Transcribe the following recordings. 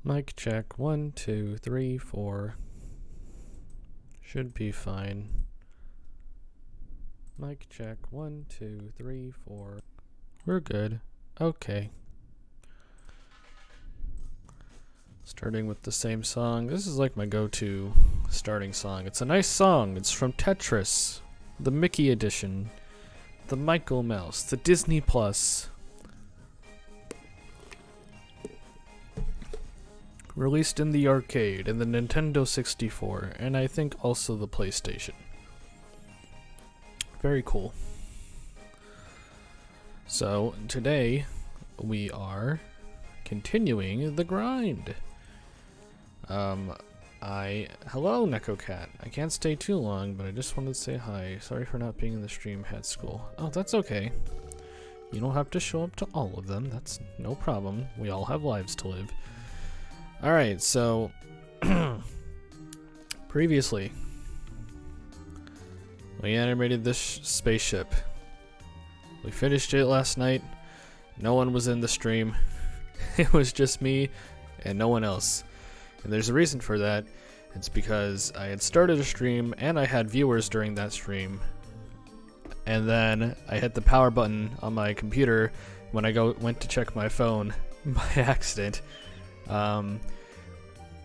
Mic check 1, 2, 3, 4. Should be fine. Mic check 1, 2, 3, 4. We're good. Okay. Starting with the same song. This is like my go-to starting song. It's a nice song. It's from Tetris, the Mickey edition, the Michael Mouse, the Disney Plus. Released in the arcade, and the Nintendo 64, and I think also the PlayStation. Very cool. So, today, we are continuing the grind. Hello, NekoCat. I can't stay too long, but I just wanted to say hi. Sorry for not being in the stream at school. Oh, that's okay. You don't have to show up to all of them. That's no problem. We all have lives to live. Alright, so previously we animated this spaceship. We finished it last night. No one was in the stream. It was just me and no one else. And there's a reason for that. It's because I had started a stream and I had viewers during that stream. And then I hit the power button on my computer when I went to check my phone by accident.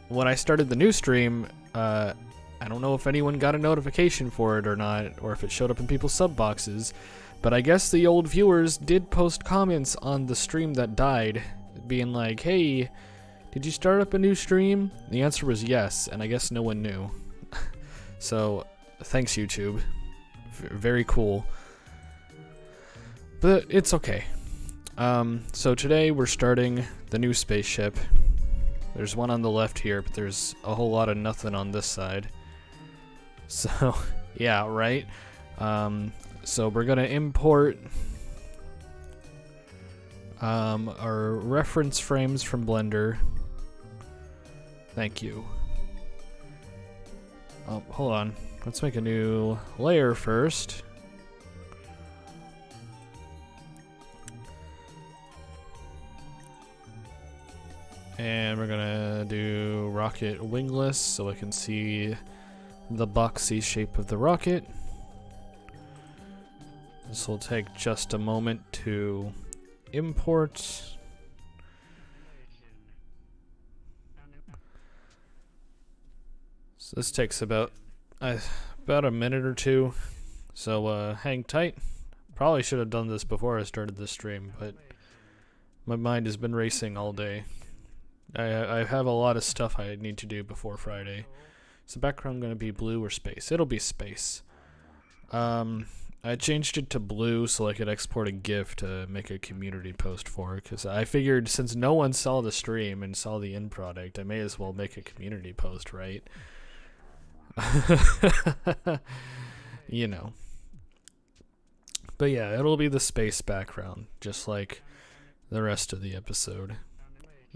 When I started the new stream, I don't know if anyone got a notification for it or not, or if it showed up in people's sub boxes, but I guess the old viewers did post comments on the stream that died, being like, hey, did you start up a new stream? The answer was yes, and I guess no one knew. So, thanks YouTube. Very cool. But it's okay. So today we're starting the new spaceship. There's one on the left here, but there's a whole lot of nothing on this side. So, yeah, right? So we're gonna import our reference frames from Blender. Thank you. Oh, hold on. Let's make a new layer first. And we're gonna do rocket wingless so I can see the boxy shape of the rocket. This will take just a moment to import. So this takes about a minute or two. So hang tight. Probably should have done this before I started this stream, but my mind has been racing all day. I have a lot of stuff I need to do before Friday. Is the background going to be blue or space? It'll be space. I changed it to blue so I could export a GIF to make a community post for it, because I figured since no one saw the stream and saw the end product, I may as well make a community post, right? You know. But yeah, it'll be the space background, just like the rest of the episode.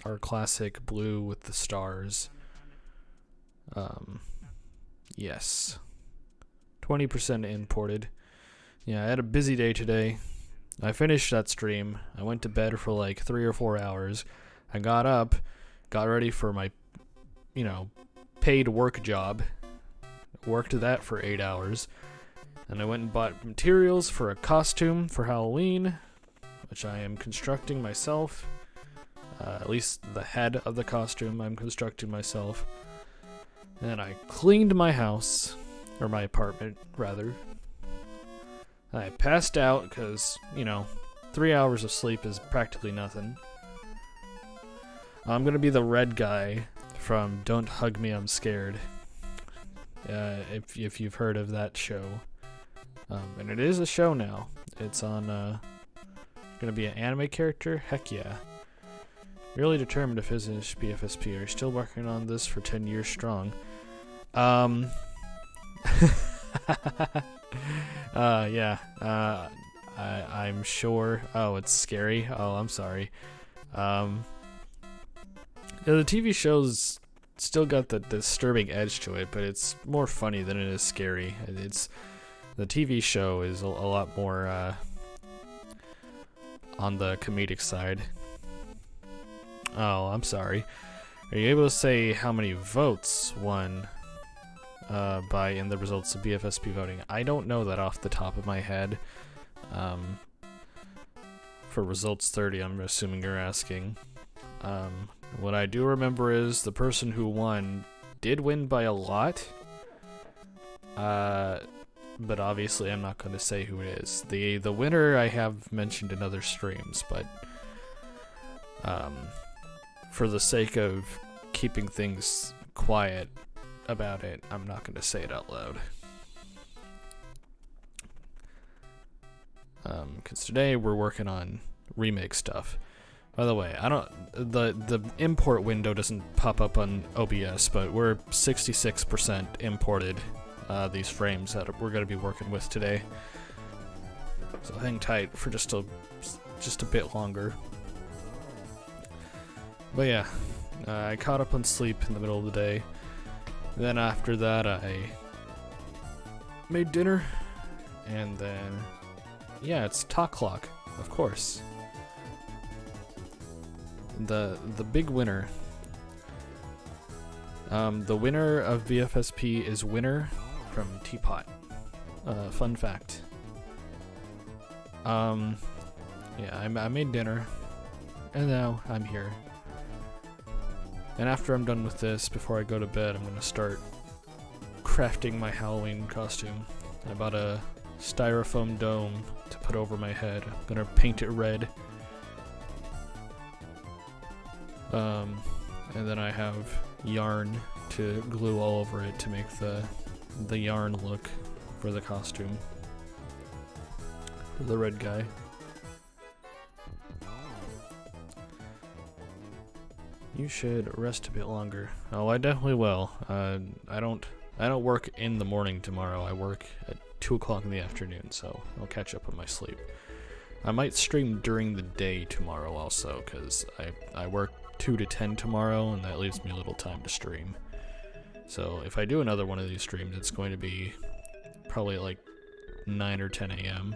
Our classic blue with the stars. Yes. 20% imported. Yeah, I had a busy day today. I finished that stream. I went to bed for like 3 or 4 hours. I got up, got ready for my, paid work job. Worked that for 8 hours. And I went and bought materials for a costume for Halloween, which I am constructing myself. At least the head of the costume I'm constructing myself. And I cleaned my house, or my apartment, rather. I passed out because, 3 hours of sleep is practically nothing. I'm gonna be the red guy from Don't Hug Me, I'm Scared. If you've heard of that show. And it is a show now. It's on, gonna be an anime character? Heck yeah. Really determined to finish BFSP. Are you still working on this for 10 years strong? Yeah. I'm sure. Oh, it's scary. Oh, I'm sorry. Yeah, the TV show's still got the disturbing edge to it, but it's more funny than it is scary. The TV show is a lot more on the comedic side. Oh, I'm sorry. Are you able to say how many votes won in the results of BFSP voting? I don't know that off the top of my head. For results 30, I'm assuming you're asking. What I do remember is the person who won did win by a lot. But obviously I'm not going to say who it is. The winner I have mentioned in other streams, but for the sake of keeping things quiet about it, I'm not going to say it out loud. Because today we're working on remake stuff. By the way, the import window doesn't pop up on OBS, but we're 66% imported these frames that we're going to be working with today. So hang tight for just a bit longer. But yeah, I caught up on sleep in the middle of the day. Then after that, I made dinner, and then yeah, it's talk clock, of course. The big winner. The winner of BFSP is Winner from Teapot. Fun fact. Yeah, I made dinner, and now I'm here. And after I'm done with this, before I go to bed, I'm gonna start crafting my Halloween costume. I bought a styrofoam dome to put over my head. I'm gonna paint it red. And then I have yarn to glue all over it to make the yarn look for the costume. For the red guy. You should rest a bit longer. Oh, I definitely will. I don't work in the morning tomorrow. I work at 2 o'clock in the afternoon, so I'll catch up on my sleep. I might stream during the day tomorrow also, because I work 2 to 10 tomorrow, and that leaves me a little time to stream. So if I do another one of these streams, it's going to be probably like 9 or 10 a.m.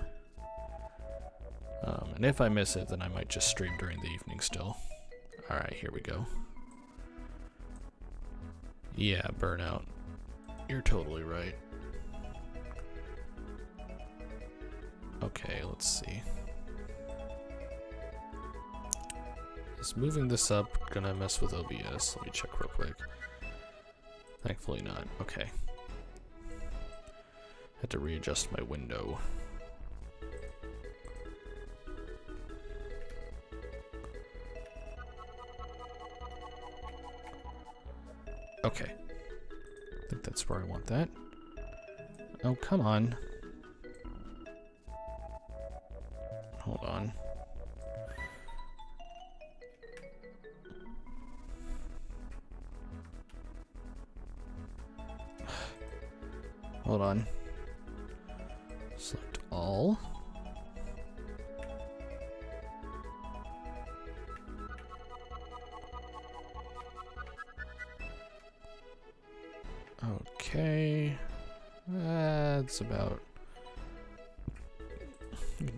And if I miss it, then I might just stream during the evening still. Alright, here we go. Yeah, burnout. You're totally right. Okay, let's see. Is moving this up gonna mess with OBS? Let me check real quick. Thankfully not. Okay. Had to readjust my window. Okay. I think that's where I want that. Oh, come on. Hold on. Hold on. Select all. Okay. That's about...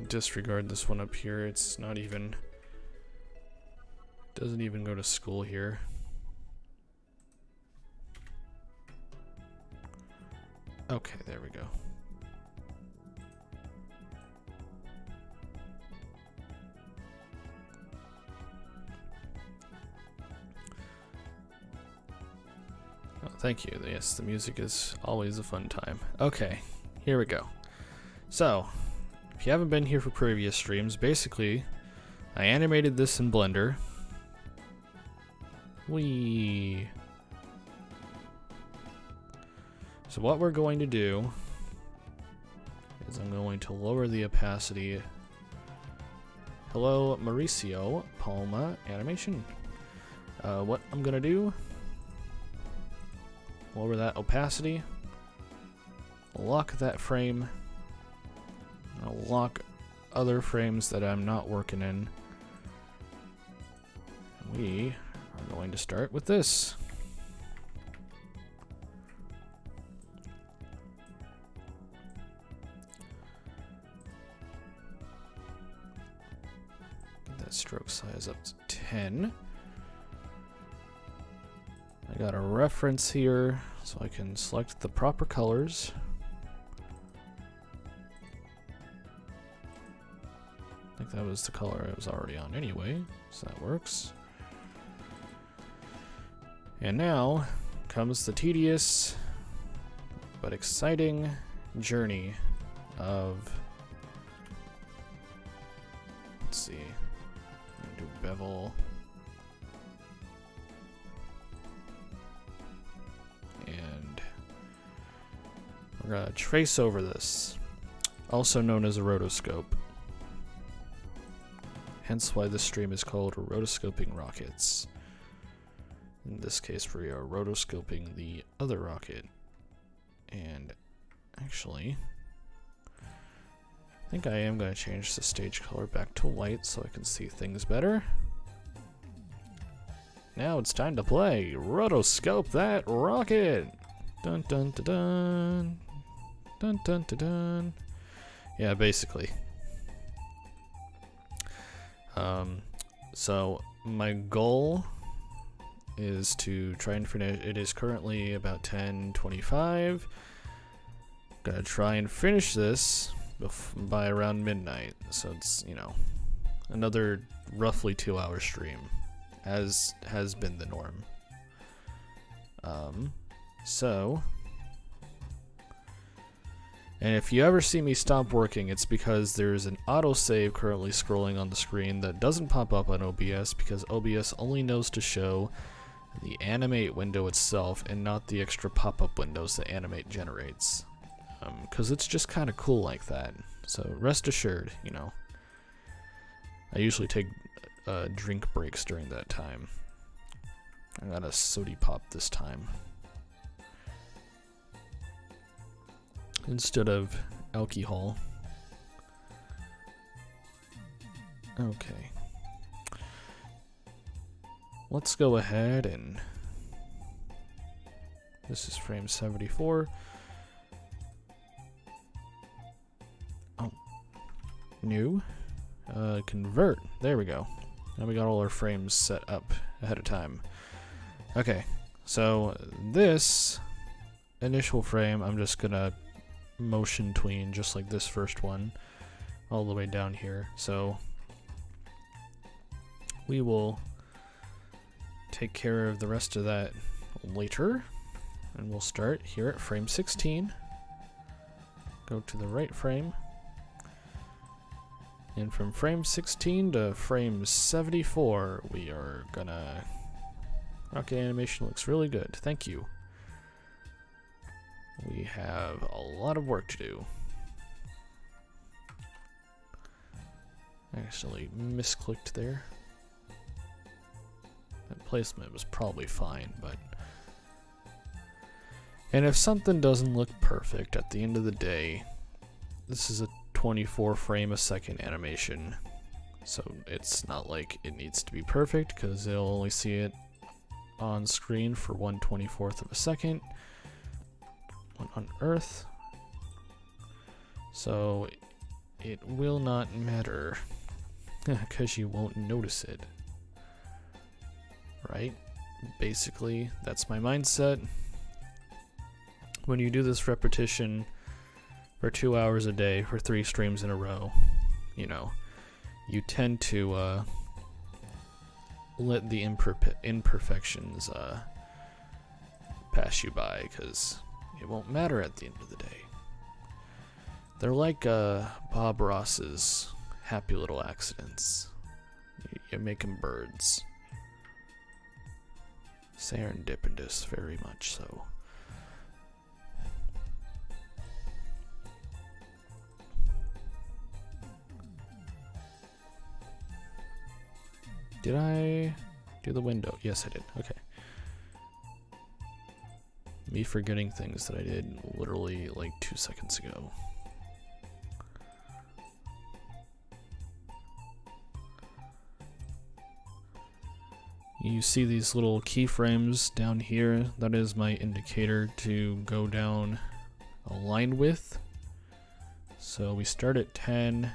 disregard this one up here. It's not even... doesn't even go to school here. Okay, there we go. Oh, thank you. Yes, the music is always a fun time. Okay, here we go. So, if you haven't been here for previous streams, basically, I animated this in Blender. So what we're going to do is I'm going to lower the opacity. Hello, Mauricio Palma Animation. What I'm gonna do, lower that opacity, lock that frame, I'll lock other frames that I'm not working in. We are going to start with this. Get that stroke size up to 10. I got a reference here, so I can select the proper colors. I think that was the color I was already on anyway, so that works. And now comes the tedious but exciting journey of, let's see, I'm gonna do bevel. And we're gonna trace over this, also known as a rotoscope. Hence why this stream is called Rotoscoping Rockets. In this case, we are rotoscoping the other rocket. And actually, I think I am going to change the stage color back to white so I can see things better. Now it's time to play Rotoscope that rocket! Dun dun dun dun. Dun dun dun dun. Yeah, basically. So my goal is to try and finish. It is currently about 10:25. Gonna try and finish this by around midnight. So it's, you know, another roughly 2-hour stream, as has been the norm. And if you ever see me stop working, it's because there's an autosave currently scrolling on the screen that doesn't pop up on OBS because OBS only knows to show the animate window itself and not the extra pop-up windows that animate generates. Because it's just kind of cool like that. So rest assured, you know. I usually take drink breaks during that time. I got a sody pop this time, instead of alcohol. Okay. Let's go ahead and... This is frame 74. Oh. New. Convert. There we go. Now we got all our frames set up ahead of time. Okay. So this initial frame, I'm just gonna motion tween just like this first one all the way down here. So we will take care of the rest of that later, and we'll start here at frame 16. Go to the right frame, and from frame 16 to frame 74 we are gonna... Rocket animation looks really good, thank you. We have a lot of work to do. Actually misclicked there. That placement was probably fine, but... And if something doesn't look perfect at the end of the day, this is a 24 frame a second animation. So it's not like it needs to be perfect, because it'll only see it on screen for 1/24 of a second. On Earth, so it will not matter because you won't notice it, right? Basically, that's my mindset. When you do this repetition for 2 hours a day for 3 streams in a row, you know, you tend to let the imperfections pass you by, because it won't matter at the end of the day. They're like Bob Ross's happy little accidents. You make them birds. Serendipitous, very much so. Did I do the window? Yes, I did. Okay. Me forgetting things that I did literally like 2 seconds ago. You see these little keyframes down here? That is my indicator to go down a line width. So we start at 10,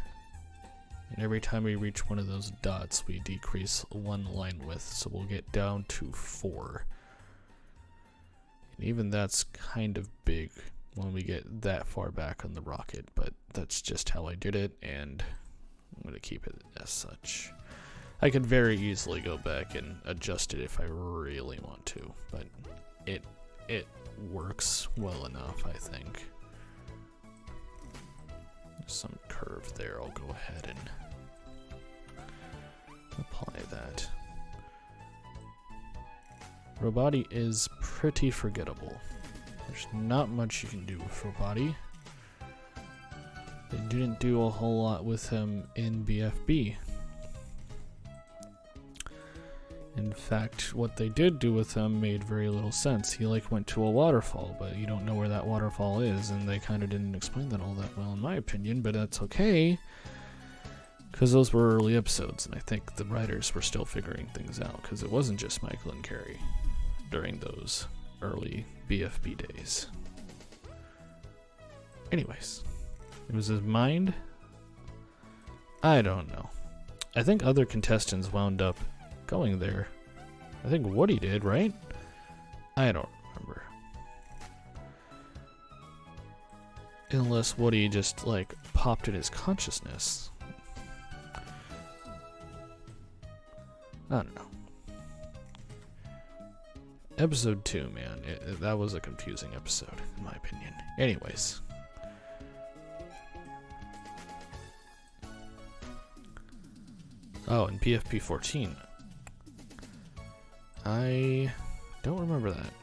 and every time we reach one of those dots, we decrease one line width, so we'll get down to 4. And even that's kind of big when we get that far back on the rocket, but that's just how I did it, and I'm going to keep it as such. I could very easily go back and adjust it if I really want to, but it works well enough, I think. There's some curve there. I'll go ahead and apply that. Roboti is pretty forgettable. There's not much you can do with Roboti. They didn't do a whole lot with him in BFB. In fact, what they did do with him made very little sense. He like went to a waterfall, but you don't know where that waterfall is, and they kind of didn't explain that all that well in my opinion, but that's okay. Because those were early episodes, and I think the writers were still figuring things out, because it wasn't just Michael and Carrie during those early BFB days. Anyways, it was his mind? I don't know. I think other contestants wound up going there. I think Woody did, right? I don't remember. Unless Woody just, like, popped in his consciousness. I don't know. Episode 2, man. That was a confusing episode, in my opinion. Anyways. Oh, and PFP 14. I don't remember that.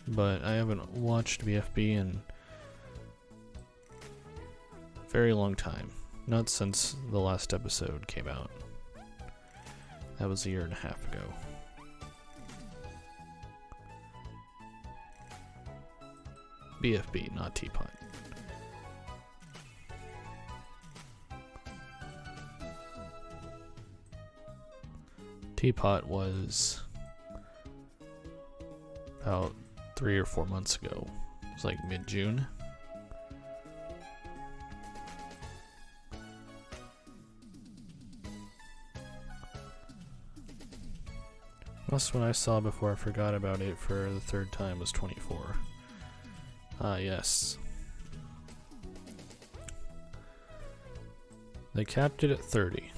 But I haven't watched BFB in a very long time. Not since the last episode came out. That was a year and a half ago. BFB, not Teapot. Teapot was about 3 or 4 months ago. It was like mid-June. Last one I saw before I forgot about it for the third time was 24. Ah, yes. They capped it at 30.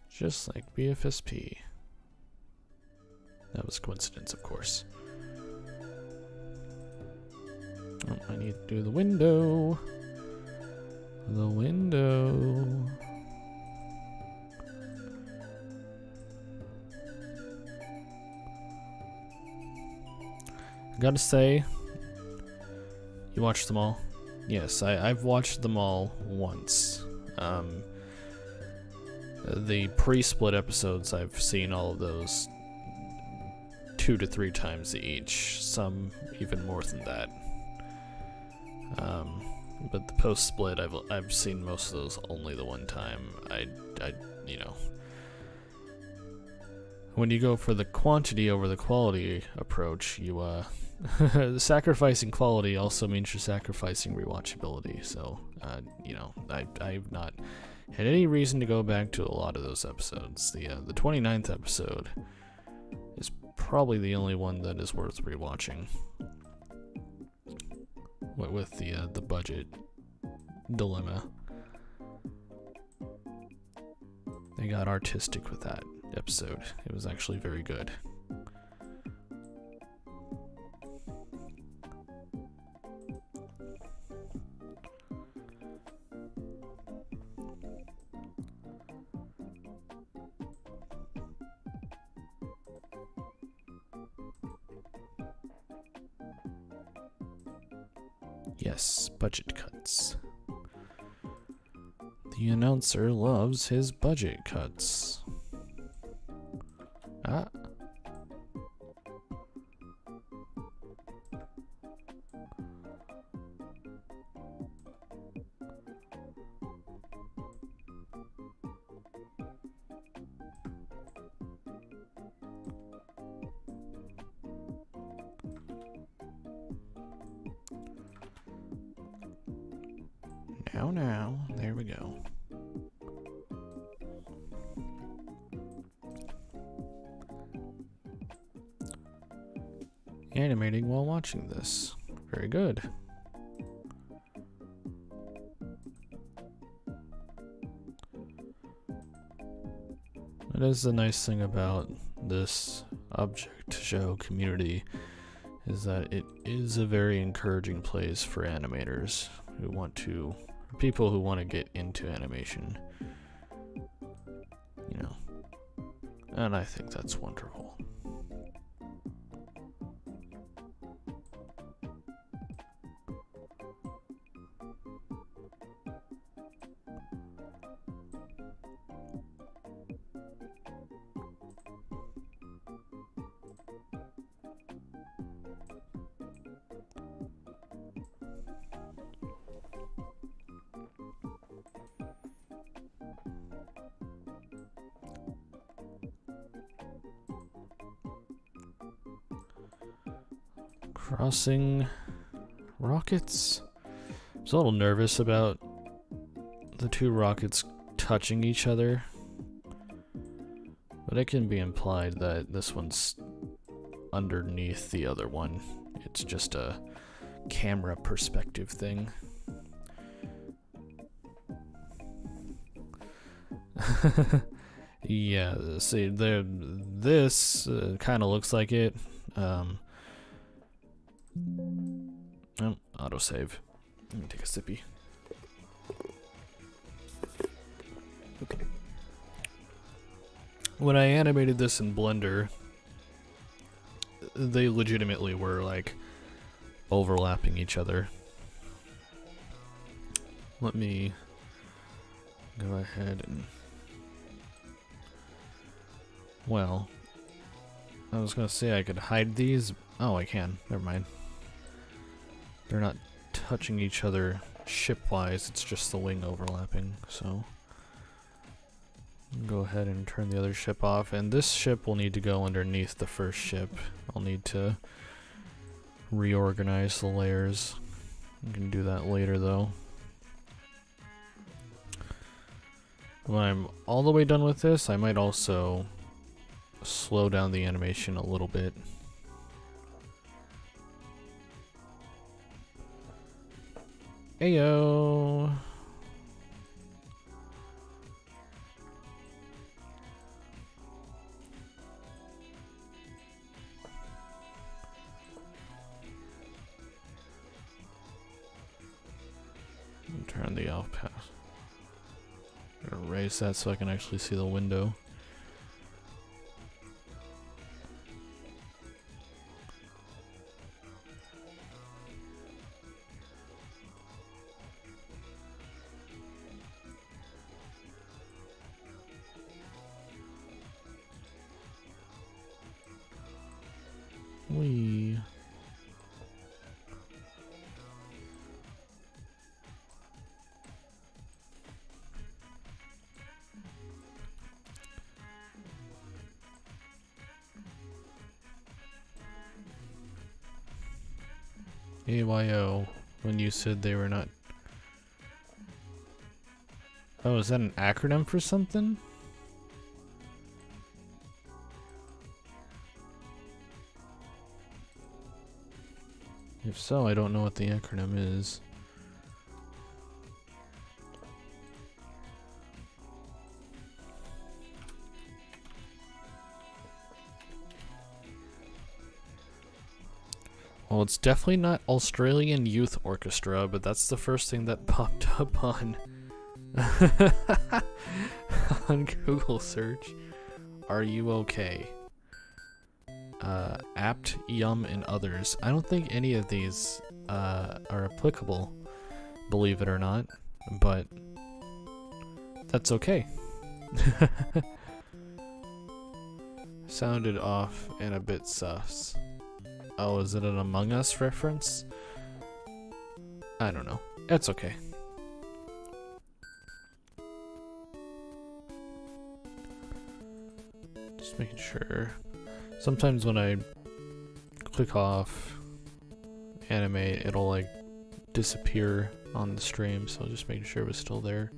Just like BFSP. That was coincidence, of course. Oh, I need to do the window. The window. I gotta say, you watched them all? Yes, I've watched them all once. The pre-split episodes, I've seen all of those 2 to 3 times each, some even more than that. But the post-split, I've seen most of those only the one time. I you know, when you go for the quantity over the quality approach, you sacrificing quality also means you're sacrificing rewatchability. So you know, I've not had any reason to go back to a lot of those episodes. The 29th episode is probably the only one that is worth rewatching. With the budget dilemma. They got artistic with that episode. It was actually very good. Yes, budget cuts. The announcer loves his budget cuts. Ah. Now, there we go. animating while watching this. Very good. That is the nice thing about this object show community, is that it is a very encouraging place for animators who want to, people who want to get into animation, you know, and I think that's wonderful. Crossing rockets. I was a little nervous about the two rockets touching each other, but it can be implied that this one's underneath the other one. It's just a camera perspective thing. Yeah, see, this kind of looks like it. Autosave. Let me take a sippy. Okay. When I animated this in Blender, they legitimately were like overlapping each other. Let me go ahead and, well, I was gonna say I could hide these. Oh, I can. Never mind. They're not touching each other ship-wise, it's just the wing overlapping, so go ahead and turn the other ship off, and this ship will need to go underneath the first ship. I'll need to reorganize the layers. I can do that later though. When I'm all the way done with this, I might also slow down the animation a little bit. Heyo. Turn the off pass. Erase that so I can actually see the window. Wee. AYO, when you said they were not... Oh, is that an acronym for something? If so, I don't know what the acronym is. Well, it's definitely not Australian Youth Orchestra, but that's the first thing that popped up on on Google search. Are you okay? Apt, Yum, and others. I don't think any of these are applicable, believe it or not, but that's okay. Sounded off and a bit sus. Oh, is it an Among Us reference? I don't know. It's okay. Just making sure. Sometimes when I click off animate, it'll like disappear on the stream, so just making sure it was still there.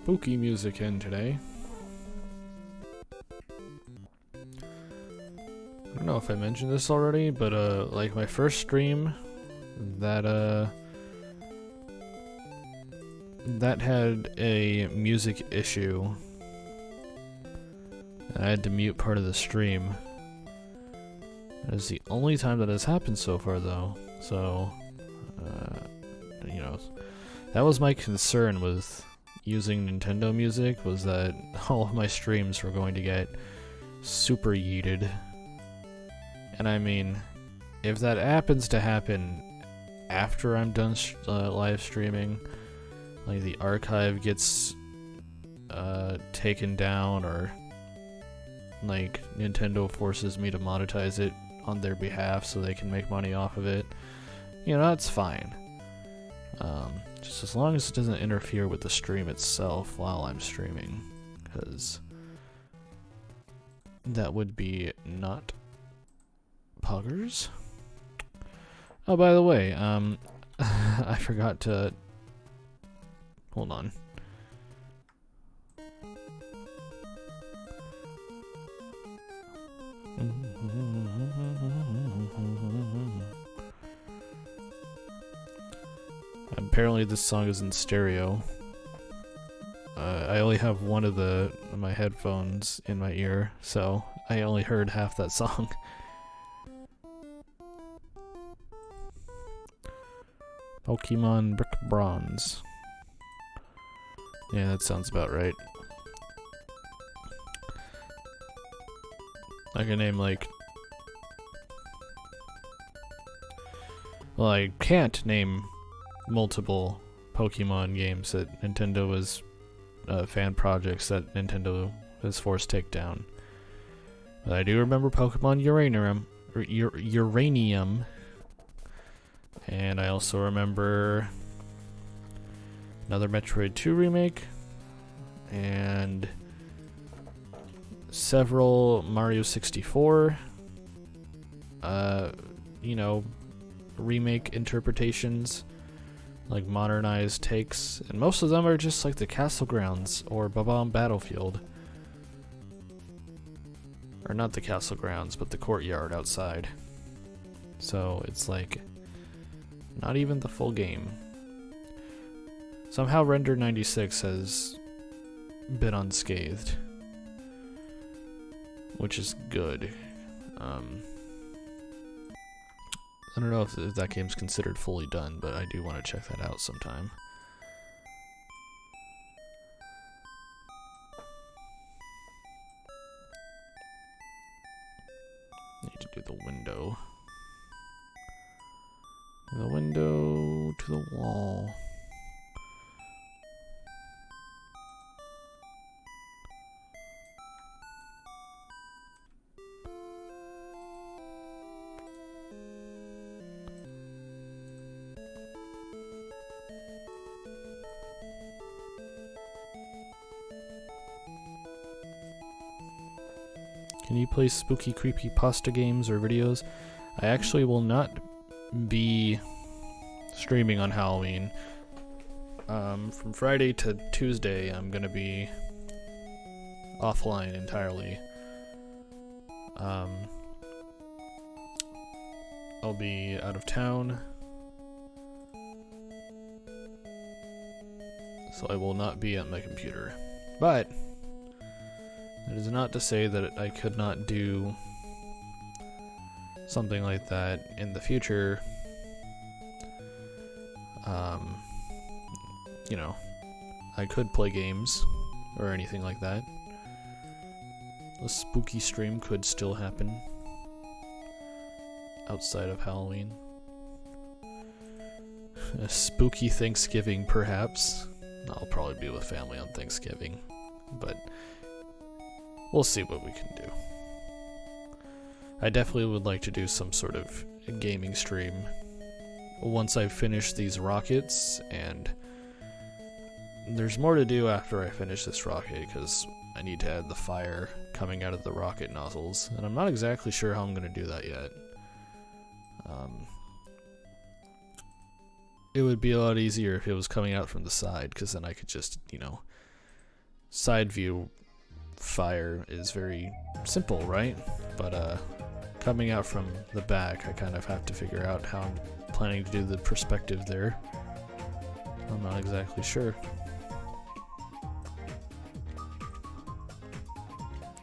spooky music in today. I don't know if I mentioned this already, but like my first stream that had a music issue. I had to mute part of the stream. That is the only time that has happened so far, though. So, you know, that was my concern with using Nintendo music, was that all of my streams were going to get super yeeted. And I mean, if that happens to happen after I'm done live streaming, like the archive gets taken down, or like Nintendo forces me to monetize it on their behalf so they can make money off of it, you know, that's fine. Just as long as it doesn't interfere with the stream itself while I'm streaming, because that would be not poggers. Oh, by the way, I forgot to... Hold on. Apparently this song is in stereo. I only have one of my headphones in my ear, so I only heard half that song. Pokemon Brick Bronze. Yeah, that sounds about right. I can name like... Well, I can't name multiple Pokemon games that Nintendo was fan projects that Nintendo has forced take down. But I do remember Pokemon Uranium, and I also remember another Metroid 2 remake, and several Mario 64, you know, remake interpretations, like modernized takes, and most of them are just like the Castle Grounds or Bob-omb Battlefield. Or not the Castle Grounds, but the courtyard outside. So it's like not even the full game. Somehow Render 96 has been unscathed, which is good. I don't know if that game's considered fully done, but I do want to check that out sometime. Need to do the window. The window to the wall. Can you play spooky, creepy pasta games or videos? I actually will not be streaming on Halloween. From Friday to Tuesday, I'm gonna be offline entirely. I'll be out of town, so I will not be at my computer. But that is not to say that I could not do something like that in the future. You know, I could play games or anything like that. A spooky stream could still happen outside of Halloween. A spooky Thanksgiving, perhaps. I'll probably be with family on Thanksgiving, but we'll see what we can do. I definitely would like to do some sort of gaming stream once I finish these rockets, and there's more to do after I finish this rocket, because I need to add the fire coming out of the rocket nozzles, and I'm not exactly sure how I'm going to do that yet. It would be a lot easier if it was coming out from the side, because then I could just, you know, side view fire is very simple, right? But coming out from the back, I kind of have to figure out how I'm planning to do the perspective there. I'm not exactly sure.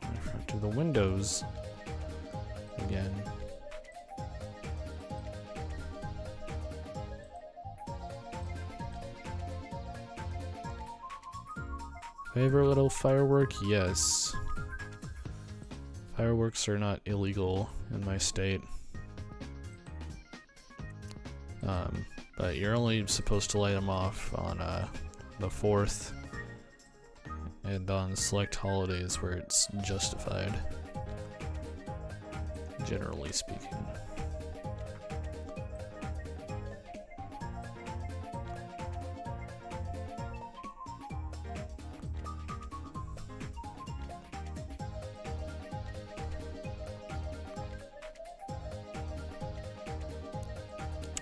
I have to the windows again. Favorite little firework? Yes. Fireworks are not illegal in my state. But you're only supposed to light them off on the 4th and on select holidays where it's justified, generally speaking.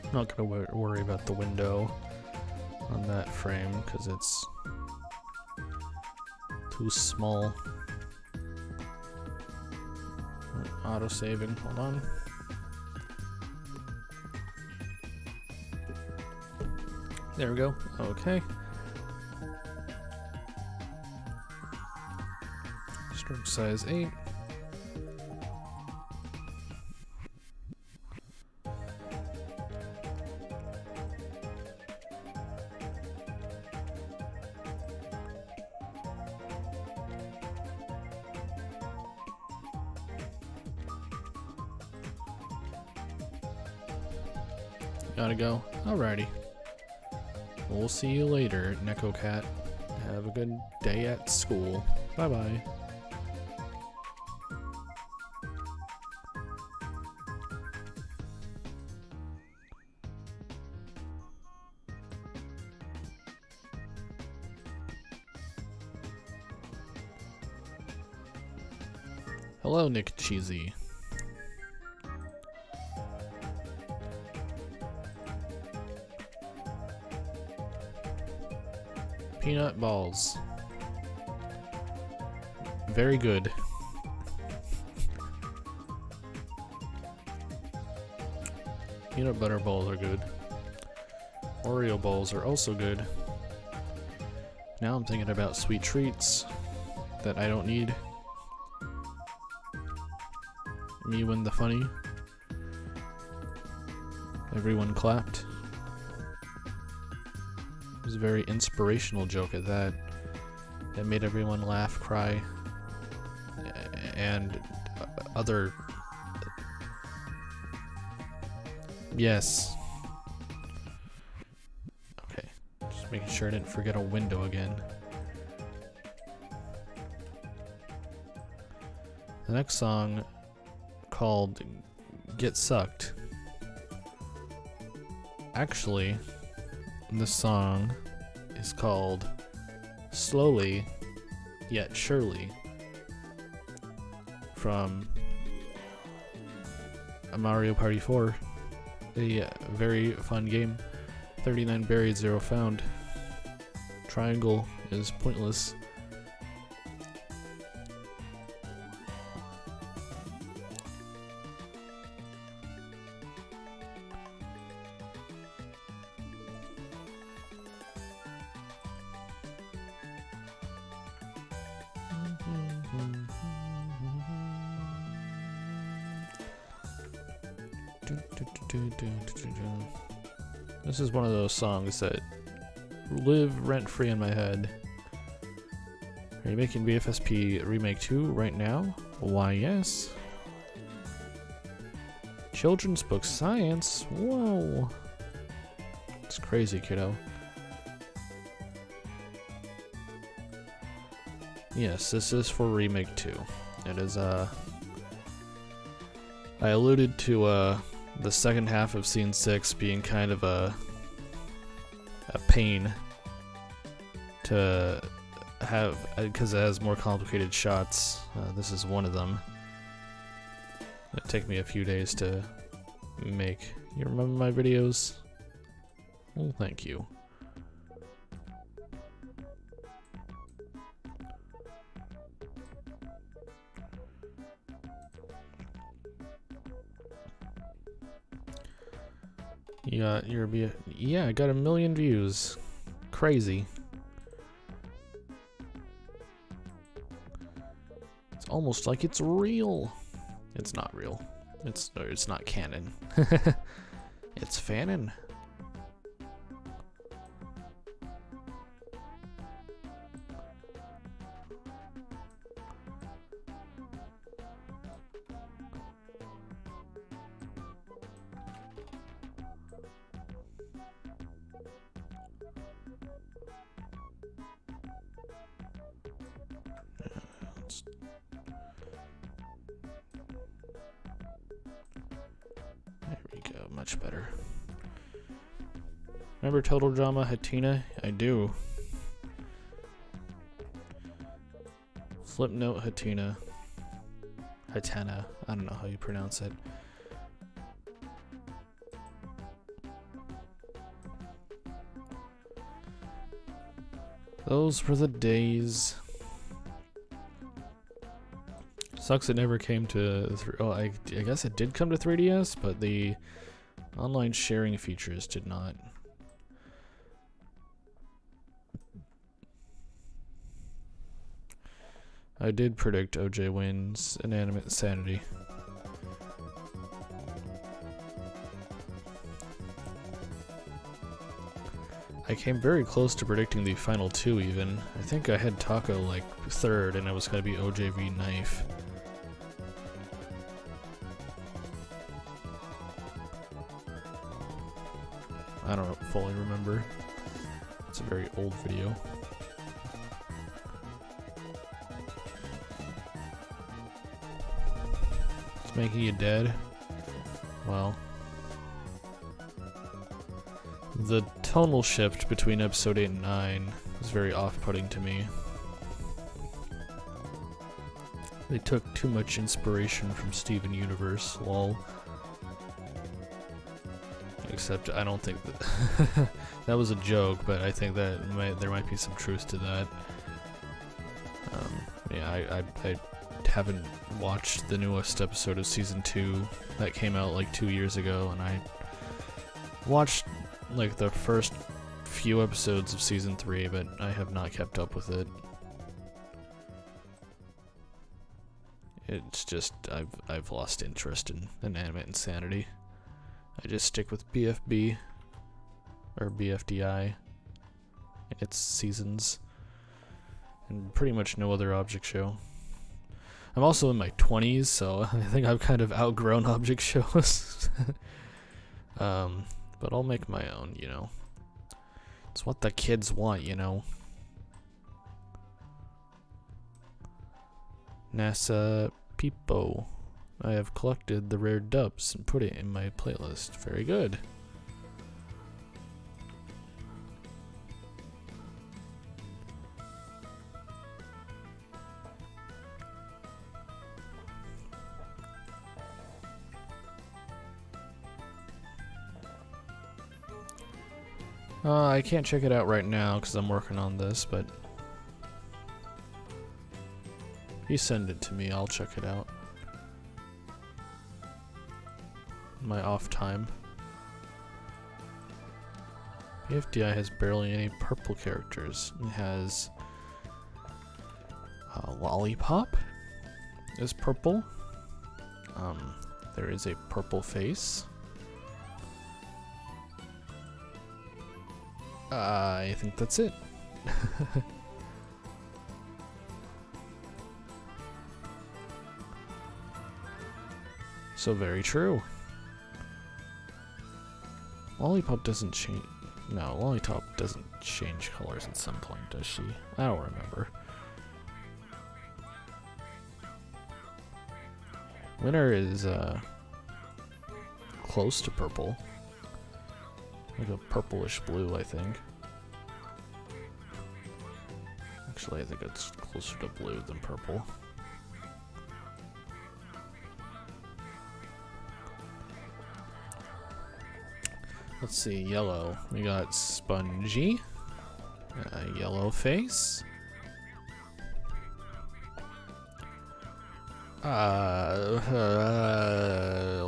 I'm not gonna worry about the window on that frame because it's too small. Auto saving, hold on. There we go, okay. Stroke size 8. Gotta go. Alrighty. We'll see you later, Neko Cat. Have a good day at school. Bye-bye. Hello, Nick Cheesy. Peanut balls. Very good. Peanut butter balls are good. Oreo balls are also good. Now I'm thinking about sweet treats that I don't need. Me when the funny. Everyone clapped. It was a very inspirational joke at that. That made everyone laugh, cry, and other... Yes. Okay, just making sure I didn't forget a window again. The next song, called Get Sucked. Actually, this song is called Slowly Yet Surely from Mario Party 4, a very fun game. 39 buried, 0 found. Triangle is pointless. This is one of those songs that live rent-free in my head. Are you making BFSP Remake 2 right now? Why, yes. Children's book science? Whoa. It's crazy, kiddo. Yes, this is for Remake 2. It is, I alluded to, the second half of Scene 6 being kind of a pain to have, because it has more complicated shots. This is one of them. It'll take me a few days to make. You remember my videos? Well, thank you. You got your yeah, I got 1 million views. Crazy. It's almost like it's real. It's not real. It's not canon. It's fanon. There we go, much better. Remember Total Drama Hatina? I do. Flipnote Hatina. Hatana. I don't know how you pronounce it. Those were the days. Sucks it never came to. Oh, I guess it did come to 3DS, but the online sharing features did not. I did predict OJ wins Inanimate Insanity. I came very close to predicting the final two even. I think I had Taco like third and it was gonna be OJ v Knife. I don't fully remember. It's a very old video. It's making you dead. Well. The tonal shift between episode 8 and 9 was very off-putting to me. They took too much inspiration from Steven Universe, lol. Except I don't think that that was a joke, but I think that there might be some truth to that. Yeah, I haven't watched the newest episode of season 2 that came out like 2 years ago, and I watched like the first few episodes of season 3, but I have not kept up with it. It's just I've lost interest in Inanimate Insanity. I just stick with BFB or BFDI in its seasons and pretty much no other object show. I'm also in my 20s, so I think I've kind of outgrown object shows. But I'll make my own, you know. It's what the kids want, you know. NASA Peepo. I have collected the rare dubs and put it in my playlist. Very good. I can't check it out right now because I'm working on this, but if you send it to me, I'll check it out. My off time. BFDI has barely any purple characters. It has Lollipop is purple. There is a purple face. I think that's it. So very true. Lollipop doesn't change. No, Lollipop doesn't change colors at some point, does she? I don't remember. Winter is close to purple. Like a purplish blue, I think. Actually, I think it's closer to blue than purple. Let's see, yellow. We got Spongy. Yellow face.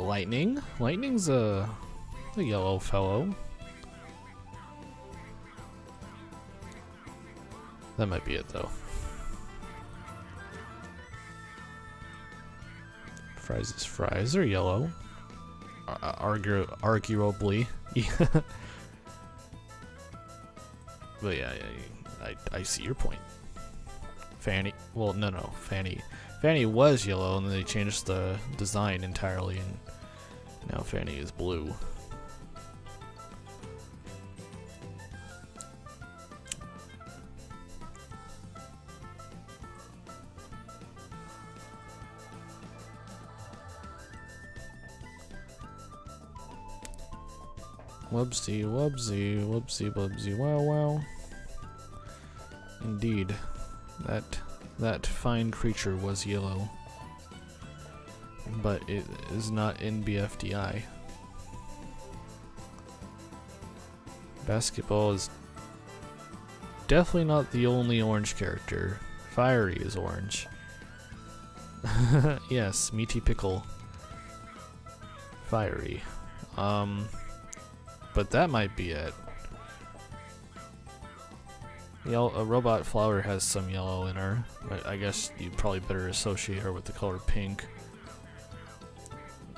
Lightning. Lightning's a The yellow fellow. That might be it though. Fries are yellow. Arguably. But yeah, I see your point. Fanny, well, no, Fanny was yellow, and then they changed the design entirely, and now Fanny is blue. Whoopsie, whoopsie, whoopsie, whoopsie, wow, wow. Indeed, that fine creature was yellow, but it is not in BFDI. Basketball is definitely not the only orange character. Fiery is orange. Yes, Meaty Pickle. Fiery. But that might be it. A robot flower has some yellow in her, but I guess you'd probably better associate her with the color pink,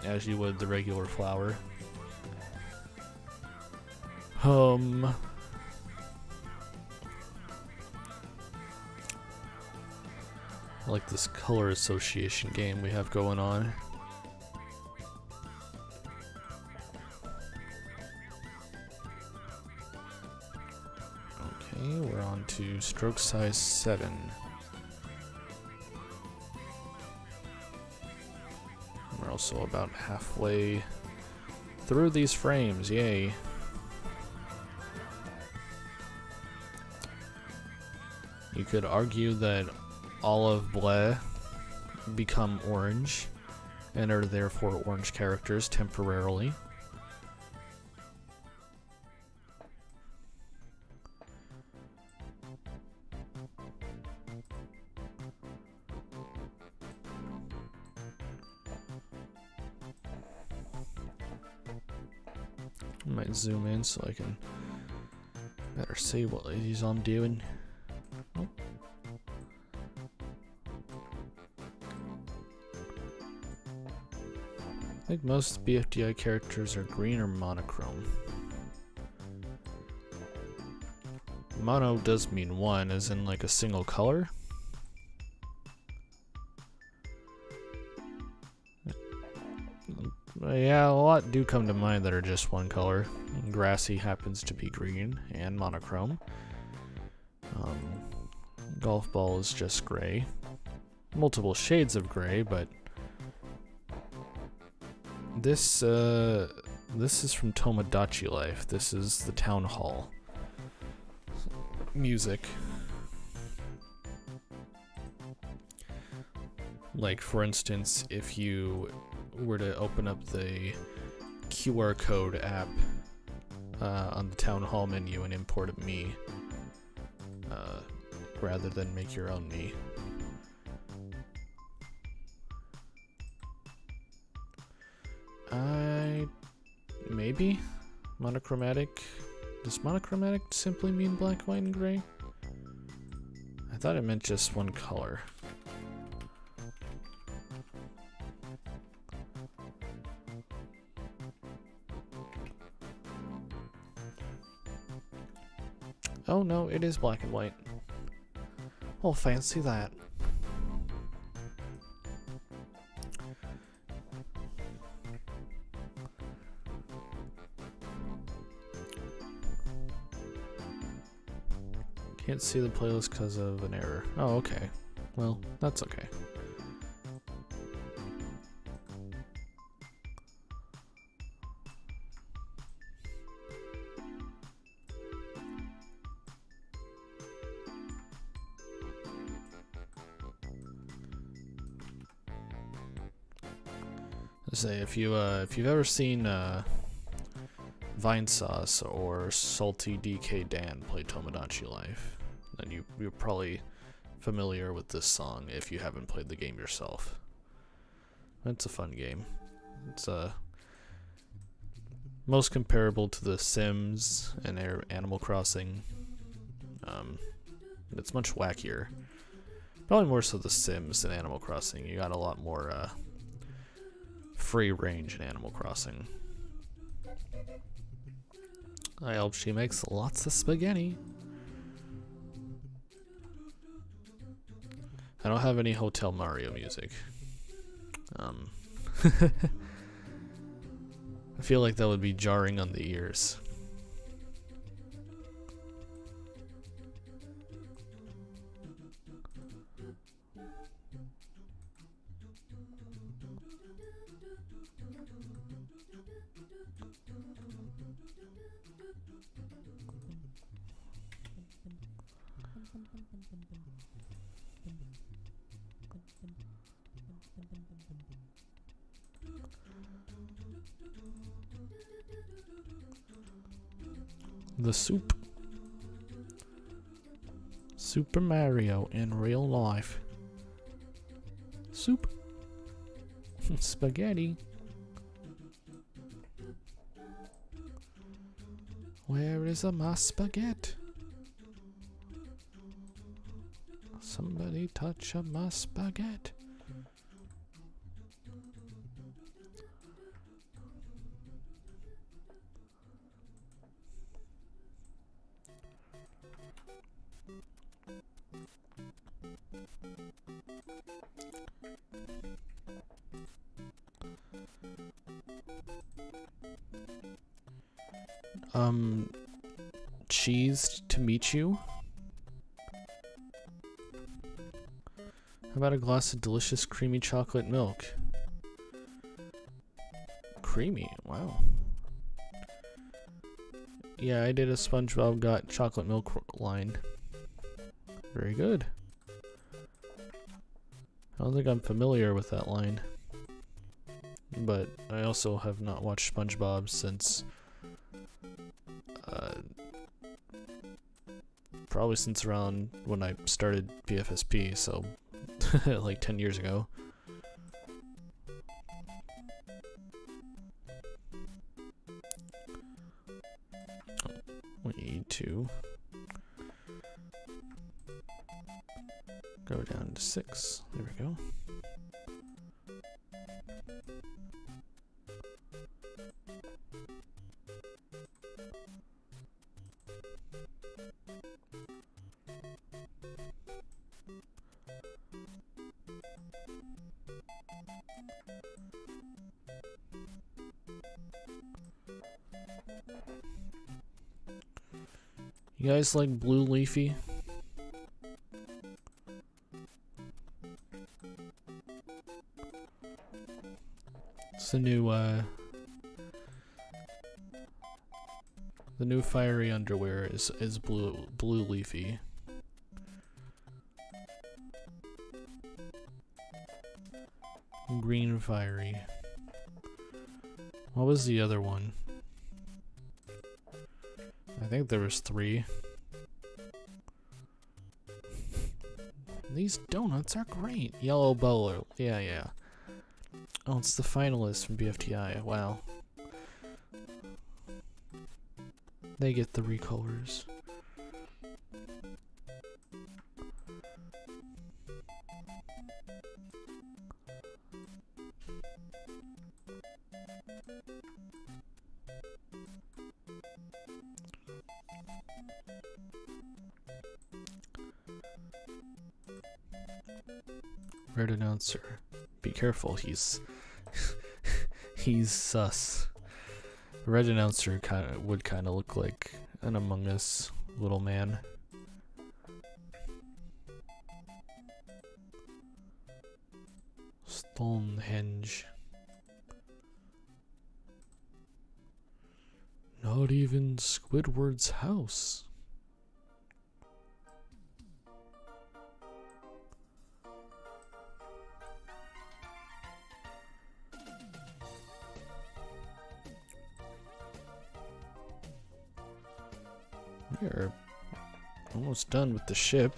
as you would the regular flower. I like this color association game we have going on. Okay, we're on to stroke size 7. We're also about halfway through these frames, yay. You could argue that all of Bleh become orange and are therefore orange characters temporarily. I might zoom in so I can better see what it is I'm doing. Oh. I think most BFDI characters are green or monochrome. Mono does mean one, as in like a single color. Yeah, a lot do come to mind that are just one color. Grassy happens to be green and monochrome. Golf ball is just gray. Multiple shades of gray, but this is from Tomodachi Life. This is the town hall music. Like, for instance, if you were to open up the QR code app on the town hall menu and import a Mii, rather than make your own Mii. Maybe monochromatic. Does monochromatic simply mean black, white, and gray? I thought it meant just one color. Oh no, it is black and white. Oh, fancy that. Can't see the playlist because of an error. Oh, okay. Well, that's okay. Say if you've ever seen Vine Sauce or Salty DK Dan play Tomodachi Life, then you're probably familiar with this song if you haven't played the game yourself. It's a fun game. It's most comparable to The Sims and Animal Crossing. It's much wackier. Probably more so The Sims than Animal Crossing. You got a lot more free range in Animal Crossing. I hope she makes lots of spaghetti. I don't have any Hotel Mario music. I feel like that would be jarring on the ears. The soup. Super Mario in real life. Soup. Spaghetti. Where is my spaghetti? Somebody touch my spaghetti. Cheese to meet you. How about a glass of delicious creamy chocolate milk? Creamy, wow. Yeah, I did a SpongeBob Got Chocolate Milk line. Very good. I don't think I'm familiar with that line. But I also have not watched SpongeBob since probably since around when I started BFSP, so like 10 years ago. We need to go down to 6. There we go. You guys like Blue Leafy? It's the new fiery underwear is Blue Leafy. Green fiery. What was the other one? I think there was 3. These donuts are great. Yellow Bowler. Yeah. Oh, it's the finalist from BFTI. Wow. They get 3 colors. Red announcer. Be careful, he's he's sus. Red announcer would kind of look like an Among Us little man. Stonehenge. Not even Squidward's house. We're almost done with the ship.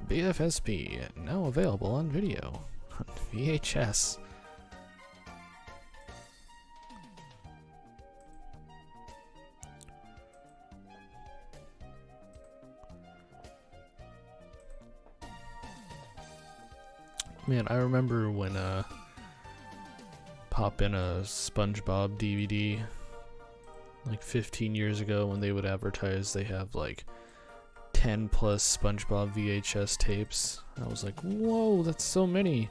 BFSP, now available on video. On VHS. Man, I remember when pop in a SpongeBob DVD like 15 years ago when they would advertise they have like 10 plus SpongeBob VHS tapes. I was like, whoa, that's so many.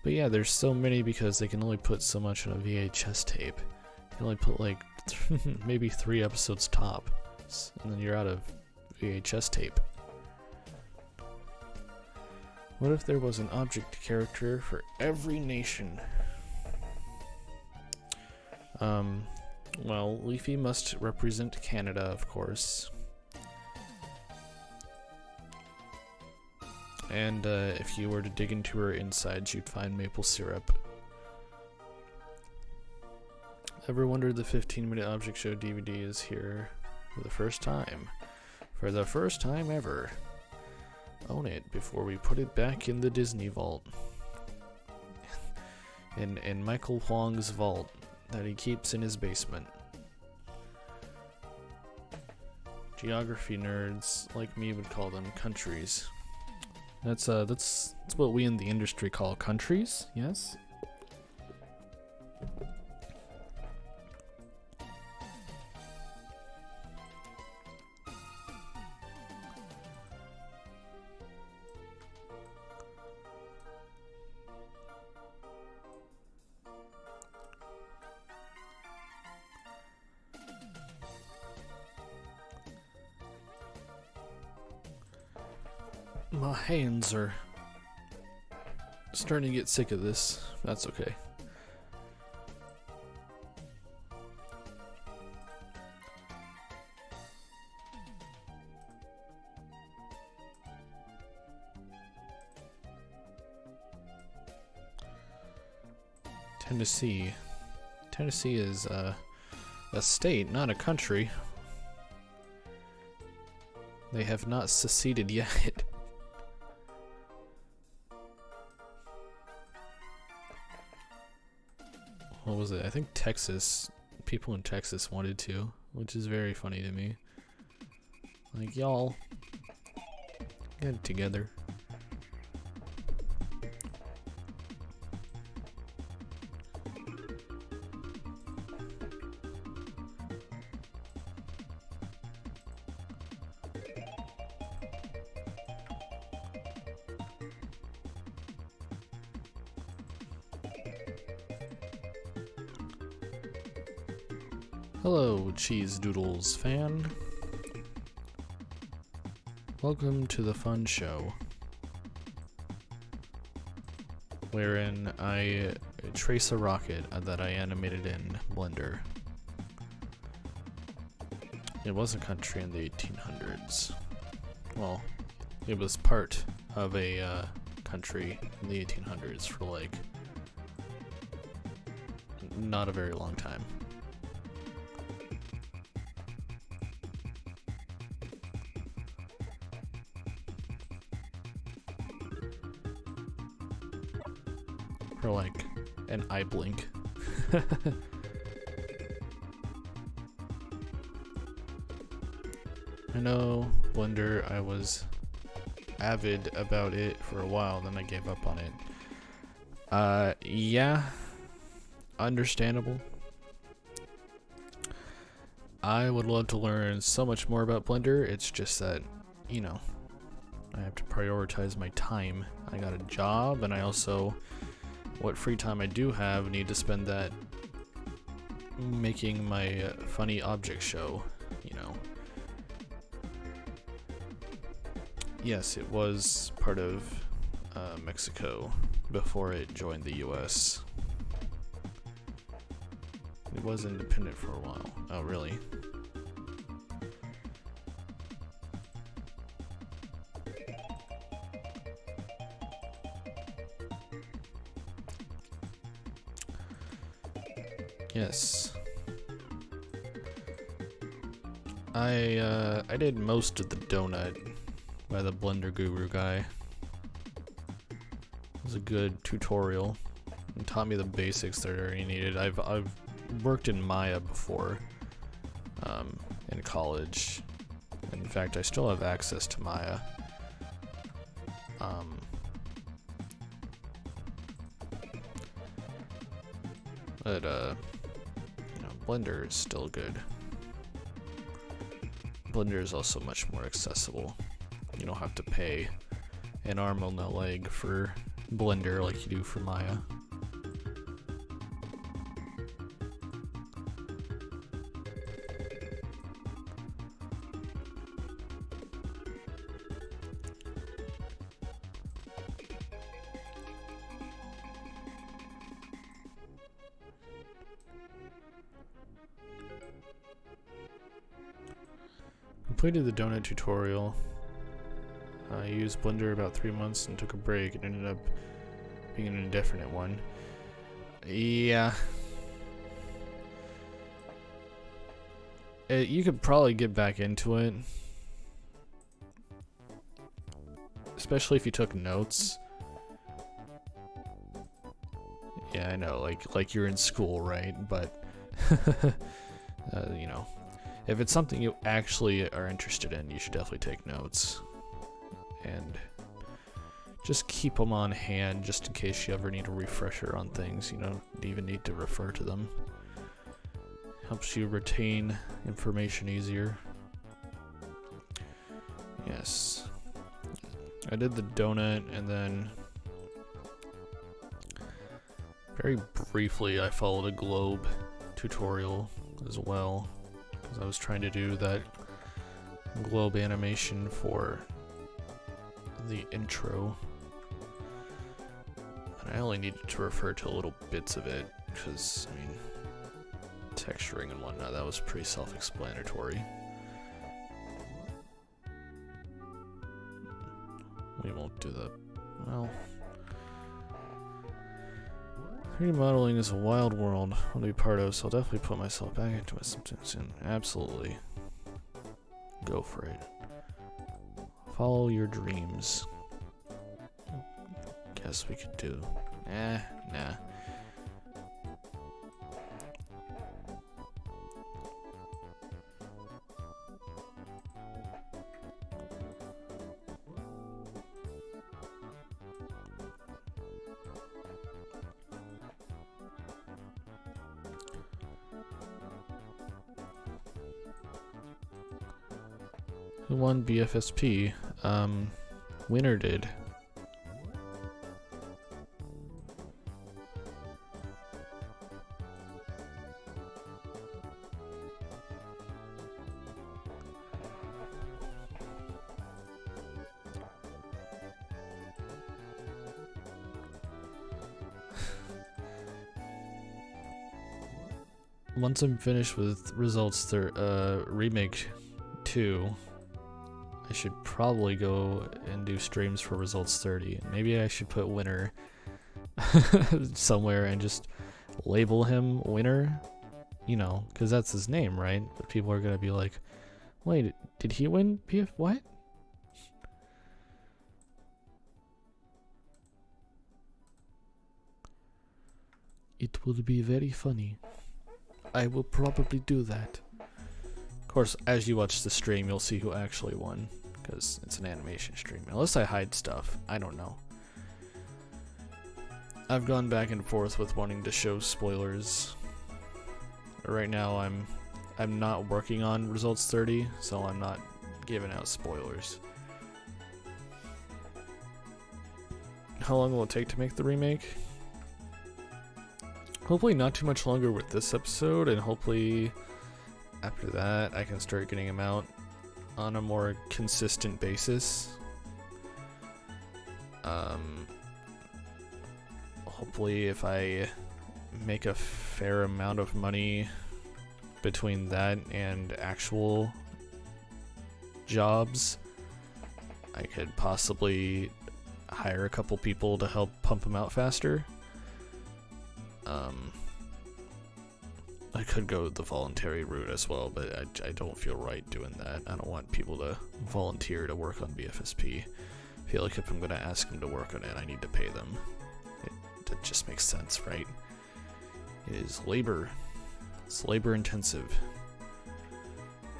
But yeah, there's so many because they can only put so much on a VHS tape. You can only put like maybe 3 episodes top, and then you're out of VHS tape. What if there was an object character for every nation? Well, Leafy must represent Canada, of course. And if you were to dig into her insides, you'd find maple syrup. Ever wondered the 15-minute object show DVD is here for the first time? For the first time ever. Own it before we put it back in the Disney vault. in Michael Huang's vault that he keeps in his basement. Geography nerds like me would call them countries. That's what we in the industry call countries, yes? My hands are starting to get sick of this. That's okay. Tennessee. Tennessee is a state, not a country. They have not seceded yet. What was it? I think Texas, people in Texas wanted to, which is very funny to me. Like, y'all, get it together. Hello, Cheese Doodles fan. Welcome to the fun show, wherein I trace a rocket that I animated in Blender. It was a country in the 1800s. Well, it was part of a country in the 1800s for like not a very long time. For like an eye blink. I know Blender, I was avid about it for a while, then I gave up on it. Yeah, understandable. I would love to learn so much more about Blender, it's just that, you know, I have to prioritize my time. I got a job, and I also, what free time I do have, need to spend that making my funny object show, you know. Yes, it was part of Mexico before it joined the US. It was independent for a while. Oh, really? Yes. I did most of the donut by the Blender Guru guy. It was a good tutorial. It taught me the basics that I already needed. I've worked in Maya before, in college. In fact, I still have access to Maya. But Blender is still good. Blender is also much more accessible. You don't have to pay an arm and a leg for Blender like you do for Maya. Completed the donut tutorial. I used Blender about 3 months and took a break. It ended up being an indefinite one. Yeah. You could probably get back into it. Especially if you took notes. Yeah, I know, like you're in school, right? But, you know. If it's something you actually are interested in, you should definitely take notes. And just keep them on hand just in case you ever need a refresher on things. You don't even need to refer to them. Helps you retain information easier. Yes. I did the donut and then very briefly I followed a globe tutorial as well. I was trying to do that globe animation for the intro, and I only needed to refer to little bits of it because, I mean, texturing and whatnot, that was pretty self-explanatory. We won't do that. Well, 3D modeling is a wild world I want to be part of, so I'll definitely put myself back into it soon. Absolutely. Go for it. Follow your dreams. Guess we could do. Nah. Who won BFSP? Winner did. Once I'm finished with results, remake 2. I should probably go and do streams for results 30. Maybe I should put winner somewhere and just label him winner, you know, because that's his name, right? But people are gonna be like, wait, did he win PF? What? It will be very funny. I will probably do that. Of course, as you watch the stream, you'll see who actually won, because it's an animation stream. Unless I hide stuff, I don't know. I've gone back and forth with wanting to show spoilers. Right now, I'm not working on results 30, so I'm not giving out spoilers. How long will it take to make the remake? Hopefully not too much longer with this episode, and hopefully after that I can start getting them out on a more consistent basis. Hopefully if I make a fair amount of money between that and actual jobs, I could possibly hire a couple people to help pump them out faster. I could go the voluntary route as well, but I don't feel right doing that. I don't want people to volunteer to work on BFSP. I feel like if I'm going to ask them to work on it, I need to pay them. That just makes sense, right? It is labor. It's labor intensive.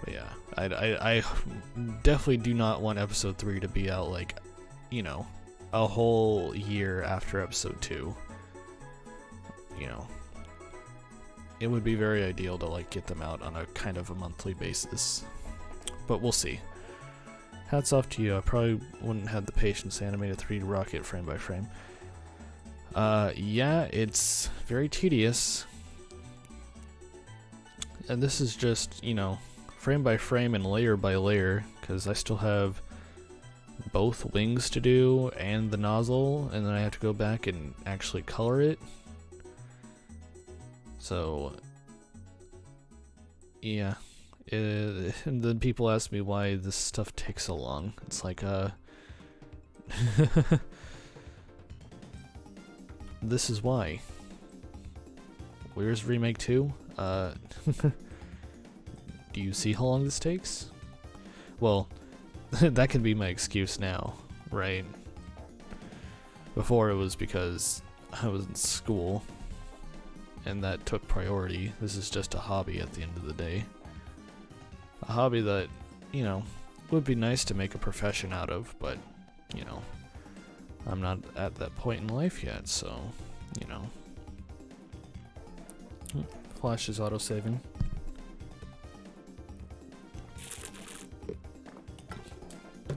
But yeah, I definitely do not want episode 3 to be out, like, you know, a whole year after episode 2. You know, it would be very ideal to like get them out on a kind of a monthly basis, but we'll see. Hats off to you. I probably wouldn't have the patience to animate a 3D rocket frame by frame. Yeah, it's very tedious. And this is just, you know, frame by frame and layer by layer, because I still have both wings to do and the nozzle, and then I have to go back and actually color it. So, yeah. And then people ask me why this stuff takes so long. It's like, this is why. Where's Remake 2? Do you see how long this takes? Well, that could be my excuse now, right? Before it was because I was in school, and that took priority. This is just a hobby at the end of the day. A hobby that, you know, would be nice to make a profession out of, but, you know, I'm not at that point in life yet, so, you know. Flash is auto-saving.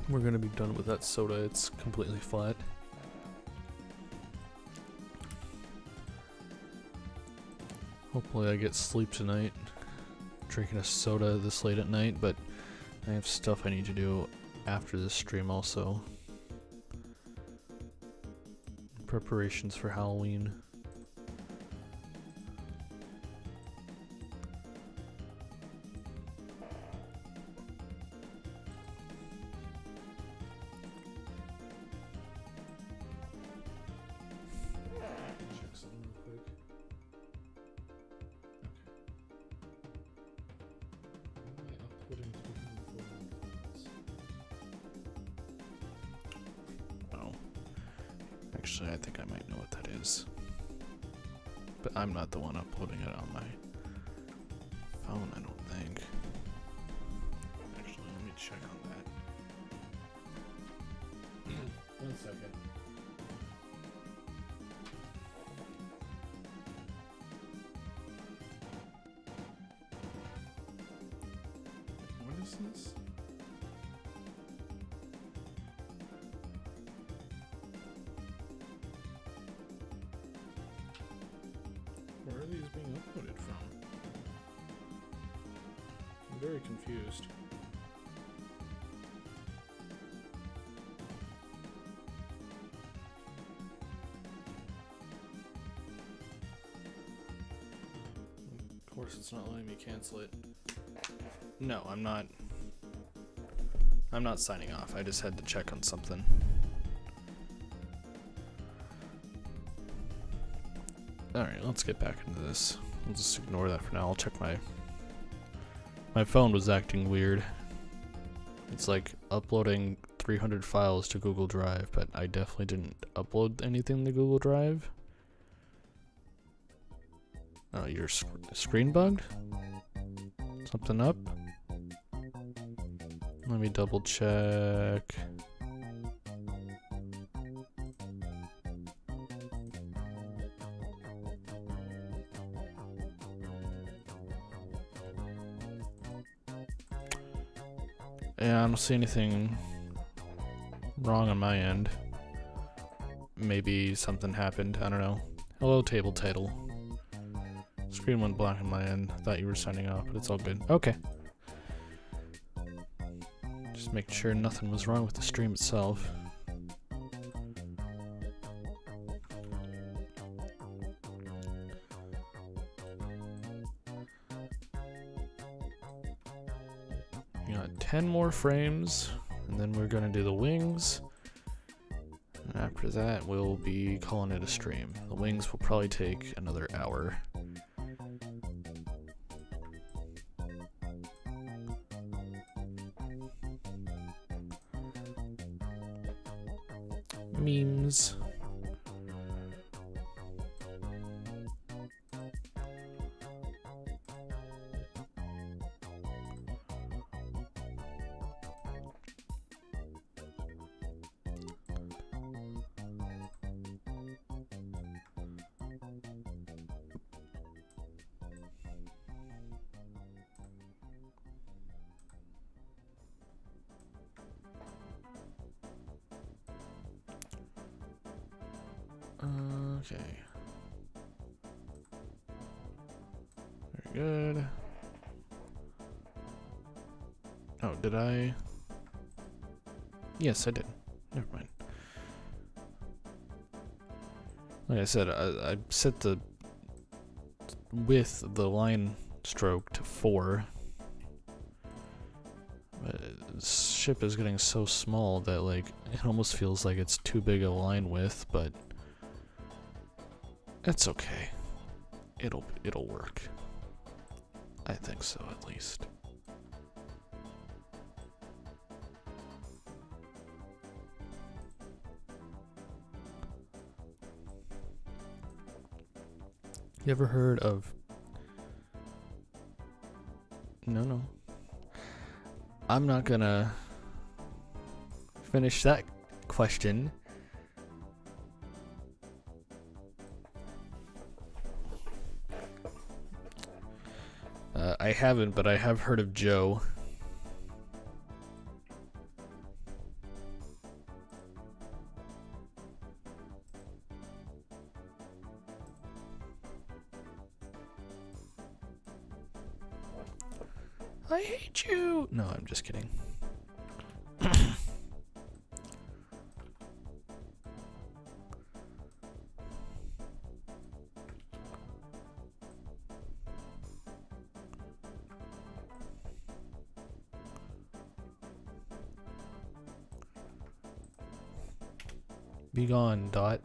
We're gonna be done with that soda, it's completely flat. Hopefully I get sleep tonight. Drinking a soda this late at night, but I have stuff I need to do after this stream also. Preparations for Halloween. Actually, I think I might know what that is. But I'm not the one uploading it on my phone, I don't think. Actually, let me check on that. 1 second. What is this? Where are these being uploaded from? I'm very confused. Of course it's not letting me cancel it. No, I'm not signing off. I just had to check on something. Alright, let's get back into this. I'll just ignore that for now. I'll check my phone was acting weird. It's like uploading 300 files to Google Drive, but I definitely didn't upload anything to Google Drive. Oh, your screen bugged? Something up? Let me double check. Yeah, I don't see anything wrong on my end. Maybe something happened, I don't know. Hello, table title. Screen went black on my end. I thought you were signing off, but it's all good. Okay. Just making sure nothing was wrong with the stream itself. We got 10 more frames, and then we're gonna do the wings. And after that, we'll be calling it a stream. The wings will probably take another hour. Memes. Okay. Very good. Oh, did I? Yes, I did. Never mind. Like I said, I set the width of the line stroke to 4. This ship is getting so small that like it almost feels like it's too big a line width, but it's okay. It'll work. I think so, at least. You ever heard of... No. I'm not gonna finish that question. I haven't, but I have heard of Joe. I hate you! No, I'm just kidding. Be gone, Dot.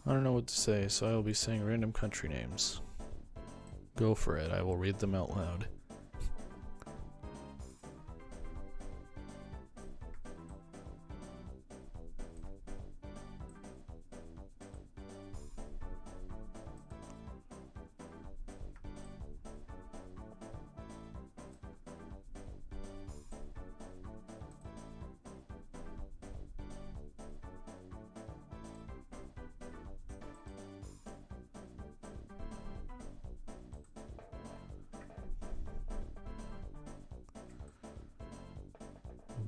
I don't know what to say, so I will be saying random country names. Go for it, I will read them out loud.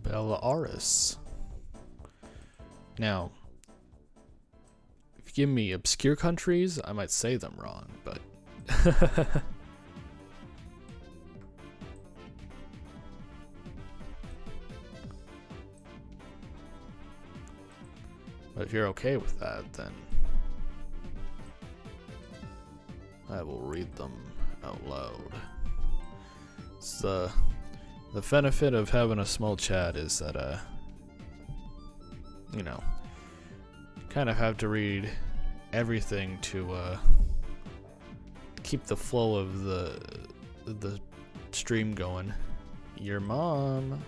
Belarus. Now, if you give me obscure countries, I might say them wrong, but... But if you're okay with that, then I will read them out loud. It's the benefit of having a small chat is that, you know, kind of have to read everything to keep the flow of the stream going. Your mom.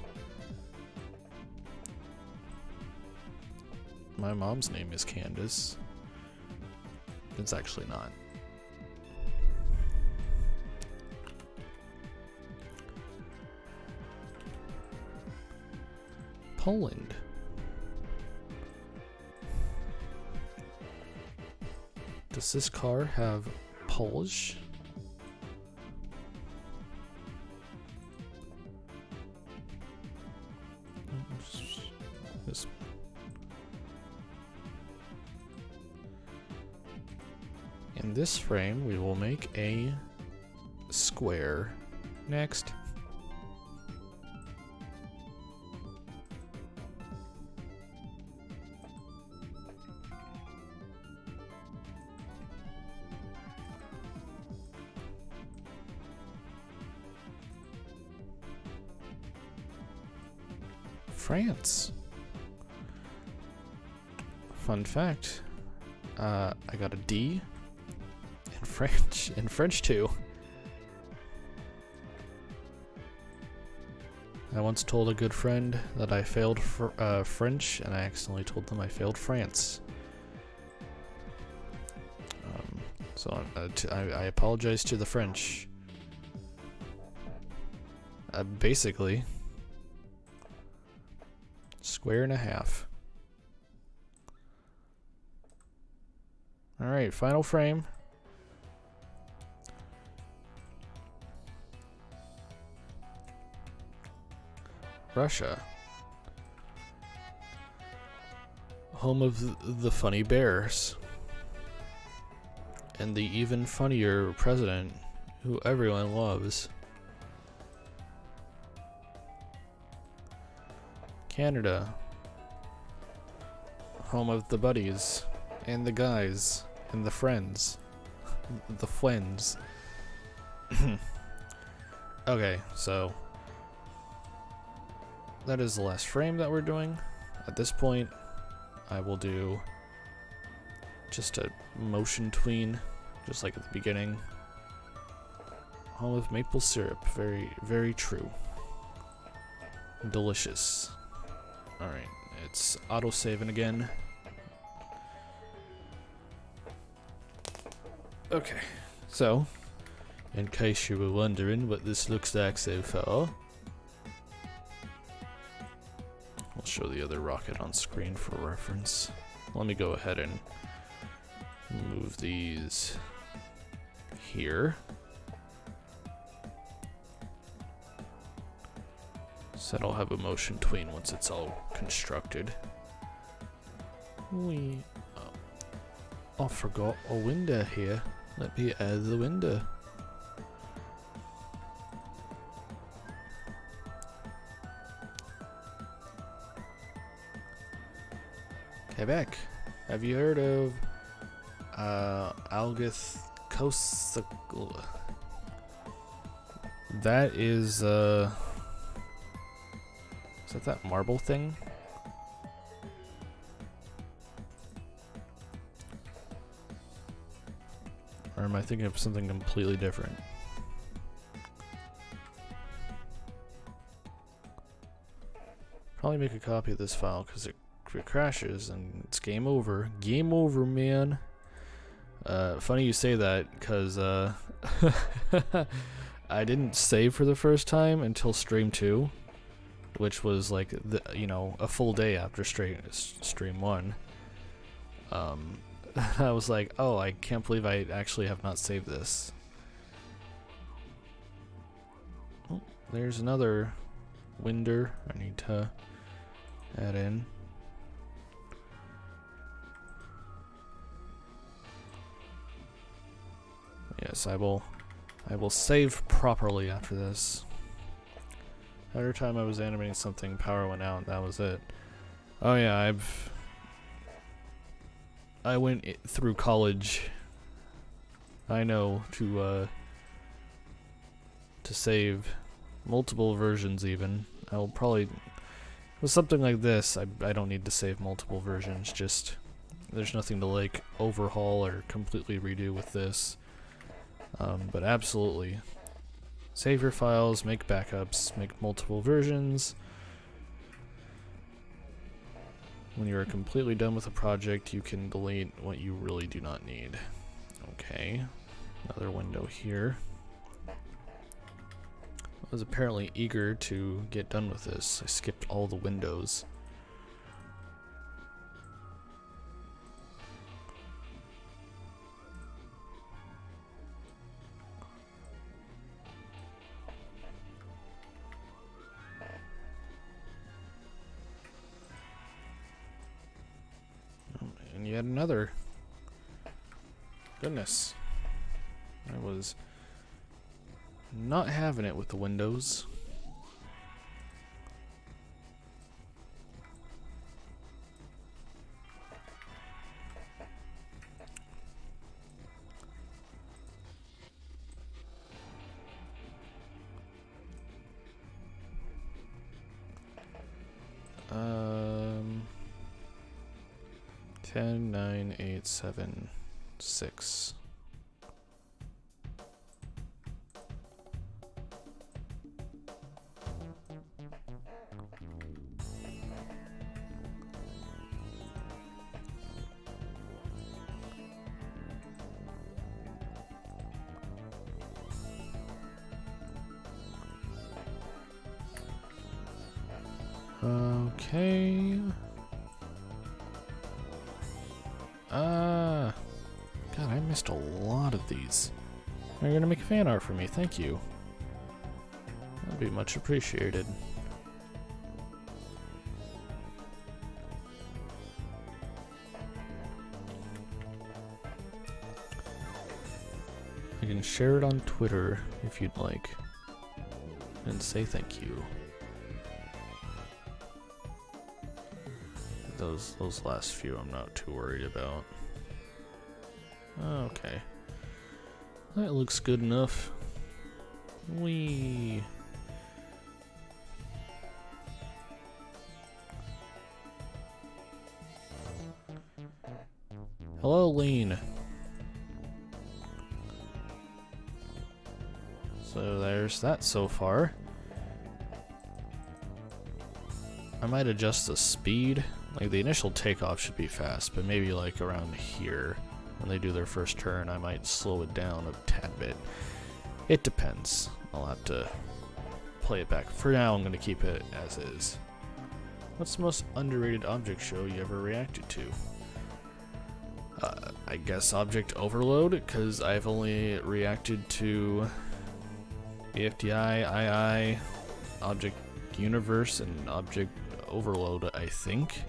My mom's name is Candace. It's actually not. Poland. Does this car have Polish? Just in this frame, we will make a square. Next. France. Fun fact, I got a D in French too. I once told a good friend that I failed French, and I accidentally told them I failed France. So I apologize to the French. Basically, square and a half. All right, final frame. Russia. Home of the funny bears. And the even funnier president, who everyone loves. Canada. Home of the buddies, and the guys, and the friends. The friends. Okay, so that is the last frame that we're doing. At this point, I will do just a motion tween, just like at the beginning. Home of maple syrup, very, very true. Delicious. Alright, it's auto-saving again. Okay, so, in case you were wondering what this looks like so far, I'll show the other rocket on screen for reference. Let me go ahead and move these here. So I'll have a motion tween once it's all constructed. I forgot a window here. Let me add the window. Quebec. Have you heard of Algith Coast? That is that marble thing? Or am I thinking of something completely different? Probably make a copy of this file because it crashes and it's game over. Game over, man. Funny you say that because I didn't save for the first time until stream 2, which was like a full day after stream 1. I was like, oh, I can't believe I actually have not saved this. Oh, there's another window I need to add in. Yes, I will save properly after this. Every time I was animating something, power went out, that was it. Oh yeah, I went through college. I know to save multiple versions even. I'll probably with something like this, I don't need to save multiple versions, just there's nothing to like overhaul or completely redo with this. But absolutely, save your files, make backups, make multiple versions. When you are completely done with a project, you can delete what you really do not need. Okay, another window here. I was apparently eager to get done with this. I skipped all the windows. And yet another. Goodness. I was not having it with the windows. Um, 10, 9, 8, 7, 6. Okay. God, I missed a lot of these. You're gonna make fan art for me, thank you. That'd be much appreciated. I can share it on Twitter if you'd like. And say thank you. Those last few I'm not too worried about. Okay. That looks good enough. Whee! Hello, Lean. So there's that so far. I might adjust the speed. Like the initial takeoff should be fast, but maybe like around here when they do their first turn I might slow it down a tad bit. It depends. I'll have to play it back. For now I'm going to keep it as is. What's the most underrated object show you ever reacted to? I guess Object Overload, because I've only reacted to BFDI, II, Object Universe, and Object Overload, I think.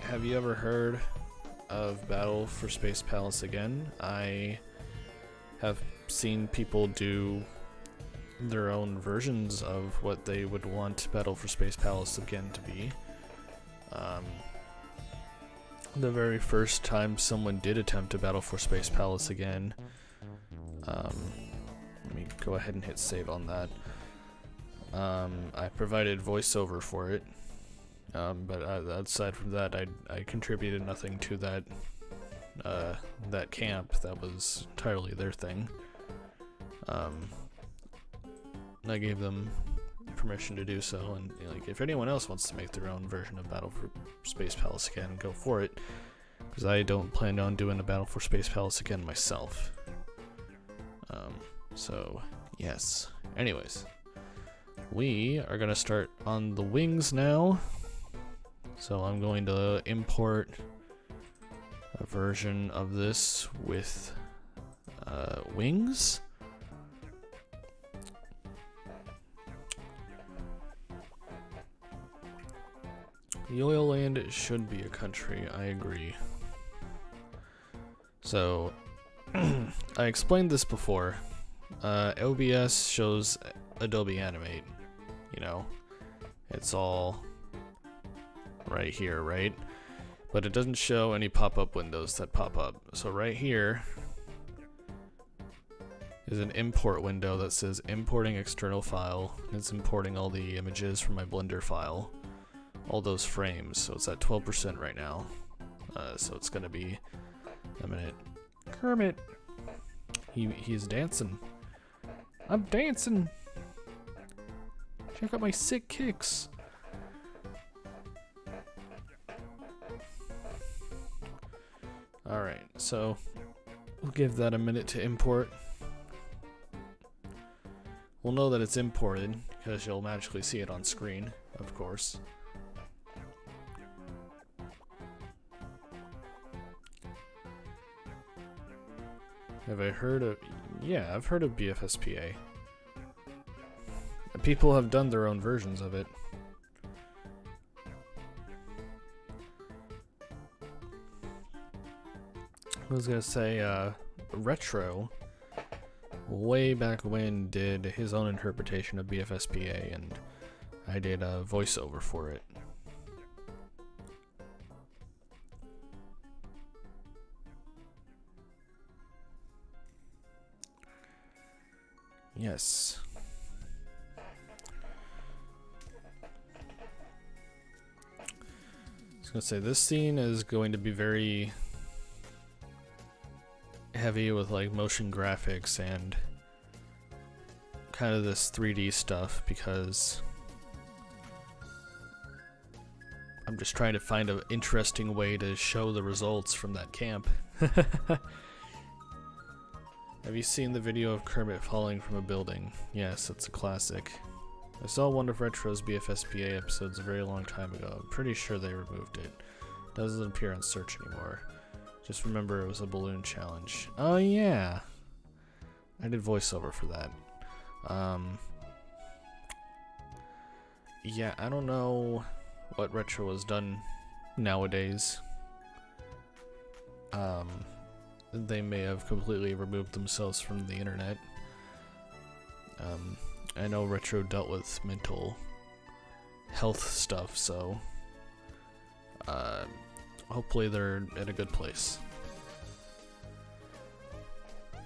Have you ever heard of Battle for Space Palace Again? I have seen people do their own versions of what they would want Battle for Space Palace Again to be. The very first time someone did attempt to Battle for Space Palace Again, let me go ahead and hit save on that. I provided voiceover for it, but aside from that, I contributed nothing to that camp. That was entirely their thing. I gave them permission to do so, and like if anyone else wants to make their own version of Battle for Space Palace Again, go for it, because I don't plan on doing a Battle for Space Palace Again myself. So yes. Anyways, we are gonna start on the wings now. So I'm going to import a version of this with wings. Yoyo Land should be a country, I agree. So, I explained this before. OBS shows Adobe Animate, you know, it's all right here, right? But it doesn't show any pop-up windows that pop up. So right here is an import window that says importing external file. It's importing all the images from my Blender file. All those frames, so it's at 12% right now. So it's gonna be a minute. Kermit! He's dancing. I'm dancing! Check out my sick kicks! Alright, so we'll give that a minute to import. We'll know that it's imported, because you'll magically see it on screen, of course. Have I heard of... Yeah, I've heard of BFSPA. People have done their own versions of it. I was gonna say, Retro, way back when, did his own interpretation of BFSPA, and I did a voiceover for it. Yes. I was gonna say, this scene is going to be very heavy with like motion graphics and kind of this 3D stuff, because I'm just trying to find an interesting way to show the results from that camp. Have you seen the video of Kermit falling from a building? Yes, it's a classic. I saw one of Retro's BFSPA episodes a very long time ago. I'm pretty sure they removed it. Doesn't appear on search anymore. Just remember it was a balloon challenge. Oh yeah, I did voiceover for that. Yeah, I don't know what Retro has done nowadays. They may have completely removed themselves from the internet. I know Retro dealt with mental health stuff, so hopefully they're in a good place. I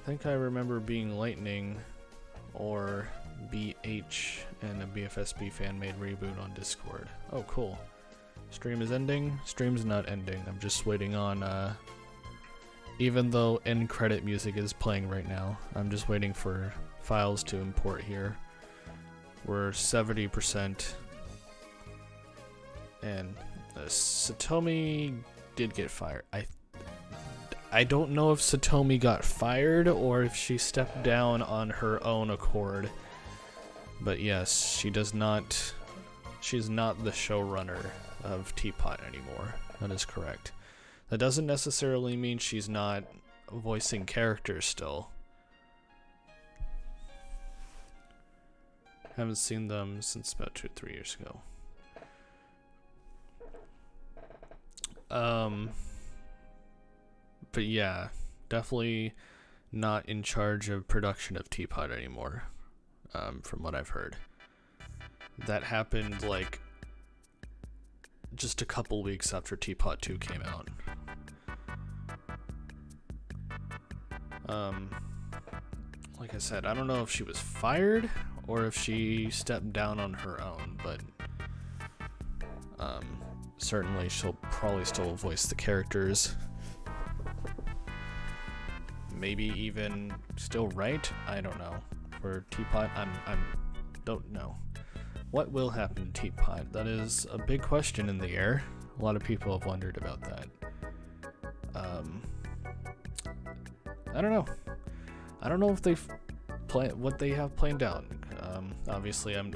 think I remember being Lightning or BH and a BFSB fan-made reboot on Discord. Oh, cool. Stream is ending? Stream's not ending. I'm just waiting on, even though end credit music is playing right now, I'm just waiting for files to import here. We're 70%, and Satomi did get fired. I don't know if Satomi got fired or if she stepped down on her own accord, but yes, she's not the showrunner of Teapot anymore. That is correct. That doesn't necessarily mean she's not voicing characters still. Haven't seen them since about 2-3 years ago. But yeah, definitely not in charge of production of Teapot anymore, from what I've heard. That happened like just a couple weeks after Teapot 2 came out. Like I said, I don't know if she was fired or if she stepped down on her own, but certainly she'll probably still voice the characters. Maybe even still write? I don't know. For Teapot, I'm don't know. What will happen to Teapot? That is a big question in the air. A lot of people have wondered about that. I don't know. I don't know if they've what they have planned out. Obviously, I'm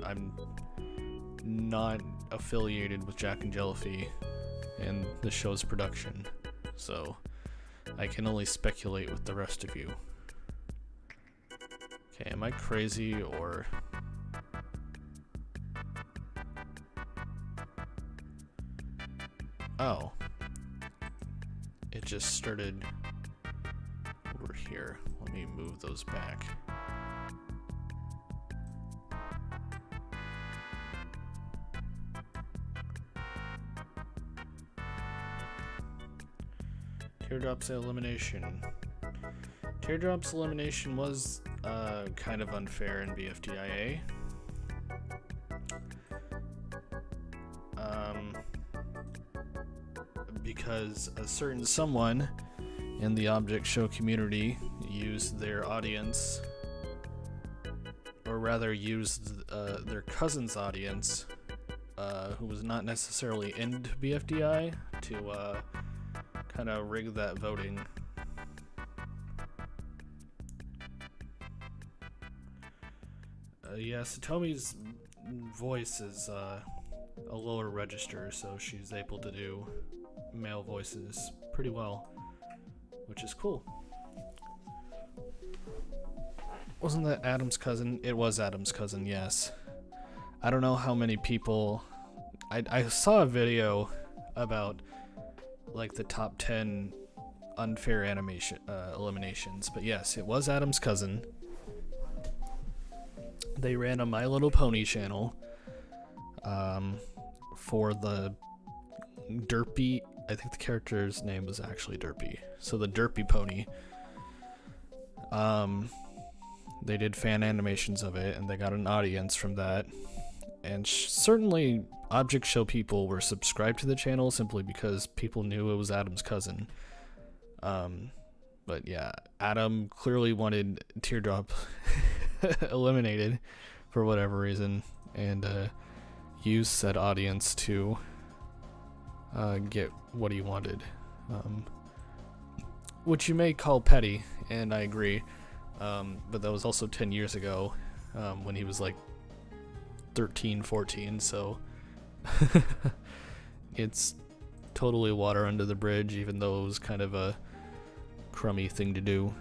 not affiliated with Jack and Jellyfy and the show's production, so I can only speculate with the rest of you. Okay, am I crazy or... Oh. It just started over here. Let me move those back. Teardrop's elimination. Teardrop's elimination was kind of unfair in BFDIA. Because a certain someone in the object show community used their audience, or rather used their cousin's audience, who was not necessarily into BFDI, to kind of rig that voting. Yeah, Satomi's voice is a lower register, so she's able to do male voices pretty well, which is cool. Wasn't that Adam's cousin? It was Adam's cousin, yes. I don't know how many people... I saw a video about like the top 10 unfair animation eliminations, but yes, it was Adam's cousin. They ran a My Little Pony channel for the Derpy. I think the character's name was actually Derpy. So the Derpy pony. They did fan animations of it, and they got an audience from that. And certainly, Object Show people were subscribed to the channel simply because people knew it was Adam's cousin. But yeah, Adam clearly wanted Teardrop eliminated for whatever reason, and used said audience to get what he wanted, which you may call petty, and I agree, but that was also 10 years ago, when he was like 13, 14, so it's totally water under the bridge, even though it was kind of a crummy thing to do.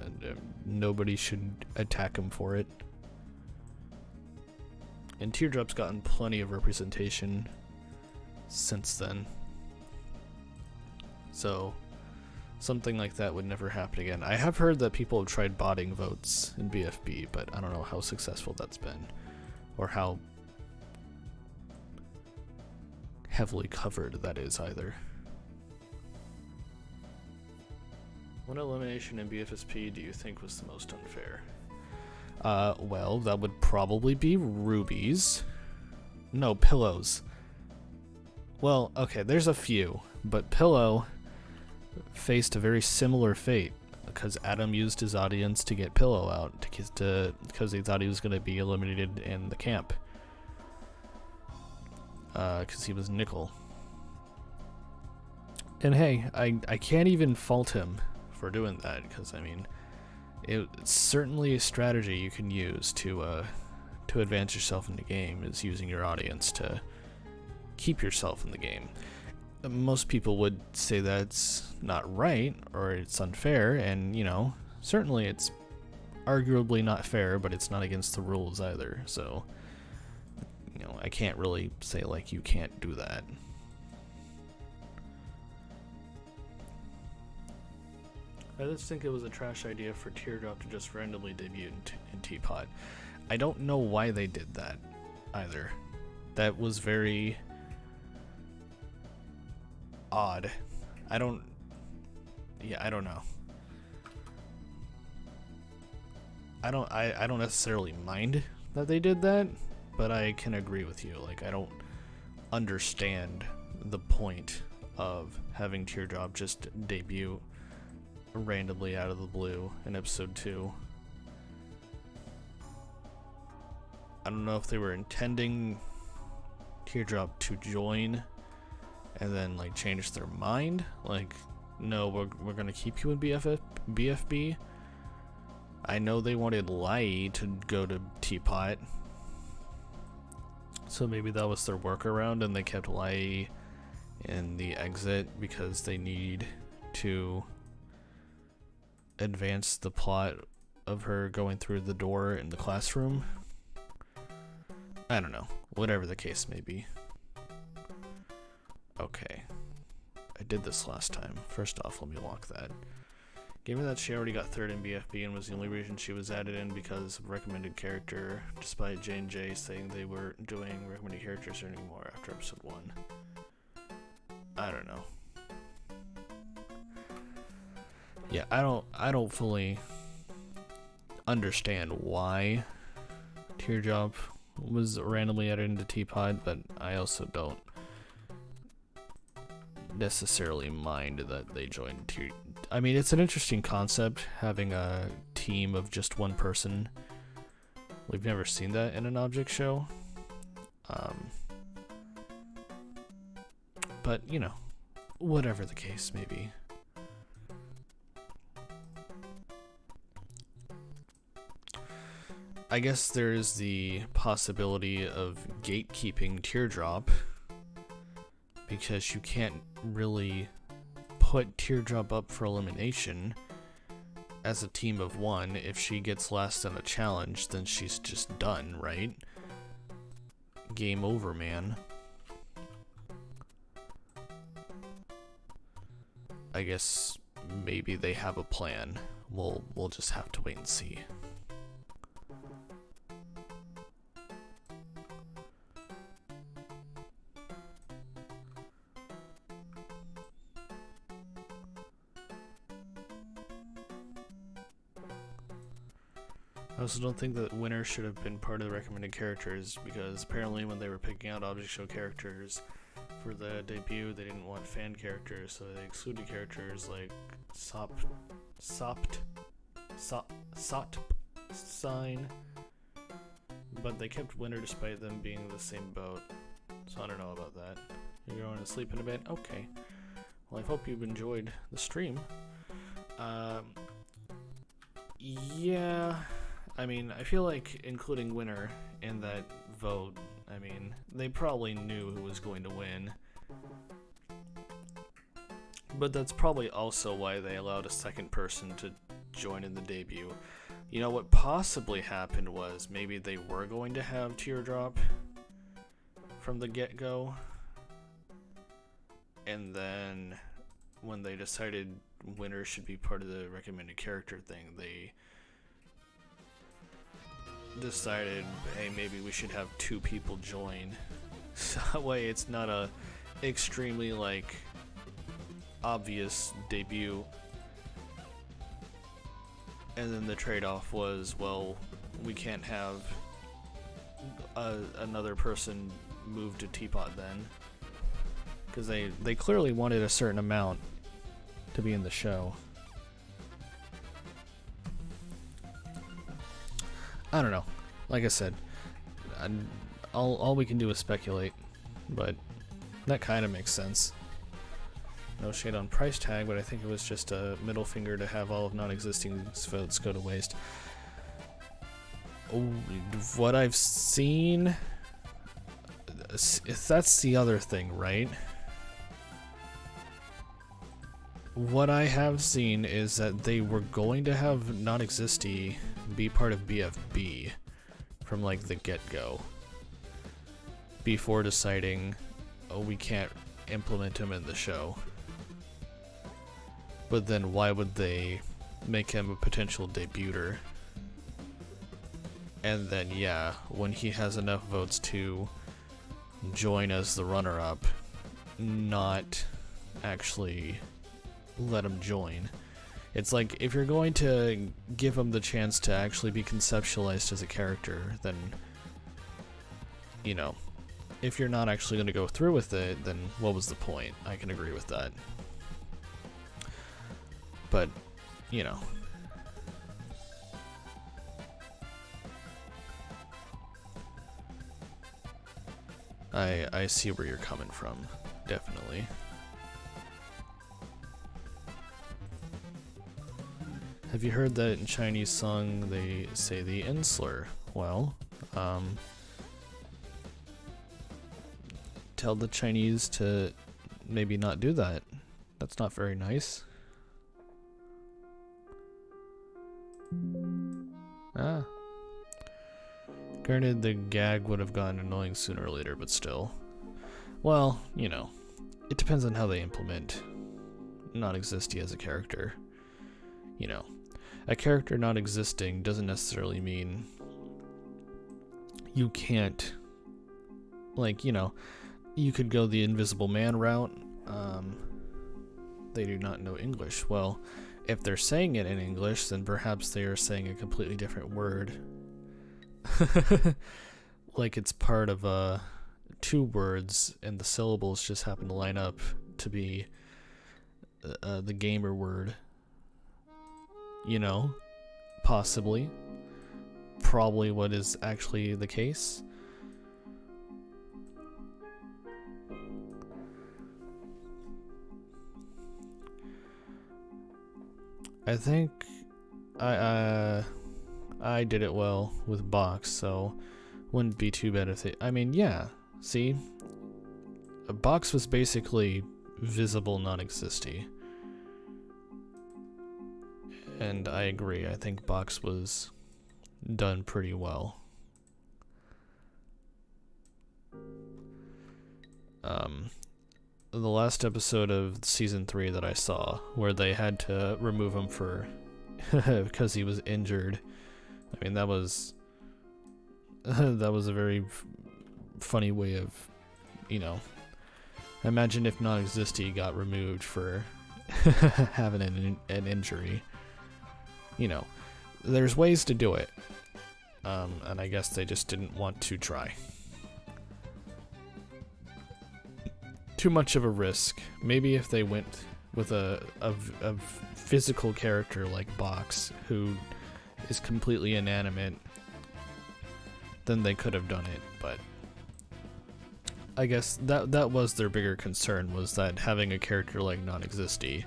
And nobody should attack him for it. And Teardrop's gotten plenty of representation since then. So something like that would never happen again. I have heard that people have tried botting votes in BFB, but I don't know how successful that's been, or how heavily covered that is either. What elimination in BFSP do you think was the most unfair? Well, that would probably be Ruby's. No, Pillow's. Well, okay, there's a few, but Pillow faced a very similar fate because Adam used his audience to get Pillow out because he thought he was going to be eliminated in the camp because he was Nickel. And hey, I can't even fault him for doing that, because I mean, it's certainly a strategy you can use to advance yourself in the game, is using your audience to keep yourself in the game. Most people would say that's not right, or it's unfair, and you know, certainly it's arguably not fair, but it's not against the rules either, so you know, I can't really say like you can't do that. I just think it was a trash idea for Teardrop to just randomly debut in Teapot. I don't know why they did that either. That was very odd. I don't know. I don't necessarily mind that they did that, but I can agree with you. Like, I don't understand the point of having Teardrop just debut randomly out of the blue in episode 2. I don't know if they were intending Teardrop to join and then like change their mind, like, no, we're gonna keep you in BFB. I know they wanted Lai to go to Teapot, so maybe that was their workaround, and they kept Lai in the exit because they need to advance the plot of her going through the door in the classroom. I don't know. Whatever the case may be. Okay. I did this last time. First off, let me lock that. Given that she already got third in BFB and was the only reason she was added in because of recommended character, despite J&J saying they weren't doing recommended characters anymore after episode 1. I don't know. Yeah, I don't fully understand why Teardrop was randomly added into Teapot, but I also don't necessarily mind that they joined I mean, it's an interesting concept, having a team of just one person. We've never seen that in an object show. But, you know, whatever the case may be. I guess there's the possibility of gatekeeping Teardrop, because you can't really put Teardrop up for elimination as a team of one. If she gets last in a challenge, then she's just done, right? Game over, man. I guess maybe they have a plan. We'll just have to wait and see. I also don't think that Winner should have been part of the recommended characters, because apparently when they were picking out object show characters for the debut, they didn't want fan characters, so they excluded characters like Sopt Sign, but they kept Winner despite them being in the same boat. So I don't know about that. You're going to sleep in a bit? Okay. Well, I hope you've enjoyed the stream. Yeah, I mean, I feel like including winner in that vote, I mean, they probably knew who was going to win. But that's probably also why they allowed a second person to join in the debut. You know, what possibly happened was maybe they were going to have Teardrop from the get-go. And then when they decided winner should be part of the recommended character thing, they decided, hey, maybe we should have 2 people join. So that way it's not a extremely, like, obvious debut. And then the trade-off was, well, we can't have another person move to Teapot then. Because they clearly wanted a certain amount to be in the show. I don't know. Like I said, all we can do is speculate, but that kind of makes sense. No shade on price tag, but I think it was just a middle finger to have all of non-existing votes go to waste. Oh, what I've seen, that's the other thing, right? What I have seen is that they were going to have non-existy be part of BFB from like the get-go before deciding, oh, we can't implement him in the show. But then why would they make him a potential debuter? And then, yeah, when he has enough votes to join as the runner-up, not actually let him join. It's like, if you're going to give him the chance to actually be conceptualized as a character, then, you know, if you're not actually going to go through with it, then what was the point? I can agree with that. But, you know. I see where you're coming from, definitely. Have you heard that in Chinese song they say the N slur? Well, tell the Chinese to maybe not do that. That's not very nice. Ah. Granted, the gag would have gotten annoying sooner or later, but still. Well, you know, it depends on how they implement non-existy as a character. You know, a character not existing doesn't necessarily mean you can't, like, you know, you could go the Invisible Man route. They do not know English. Well, if they're saying it in English, then perhaps they are saying a completely different word. Like it's part of 2 words and the syllables just happen to line up to be the gamer word. You know, possibly, probably what is actually the case. I think I did it well with Box, so wouldn't be too bad if I mean, yeah, see? A Box was basically visible non-existy. And I agree, I think Box was done pretty well. The last episode of season 3 that I saw, where they had to remove him for because he was injured. I mean, that was a very funny way of, you know. Imagine if non-existy got removed for having an injury. You know, there's ways to do it, and I guess they just didn't want to try. Too much of a risk. Maybe if they went with a physical character like Box, who is completely inanimate, then they could have done it, but I guess that was their bigger concern, was that having a character like non-existy,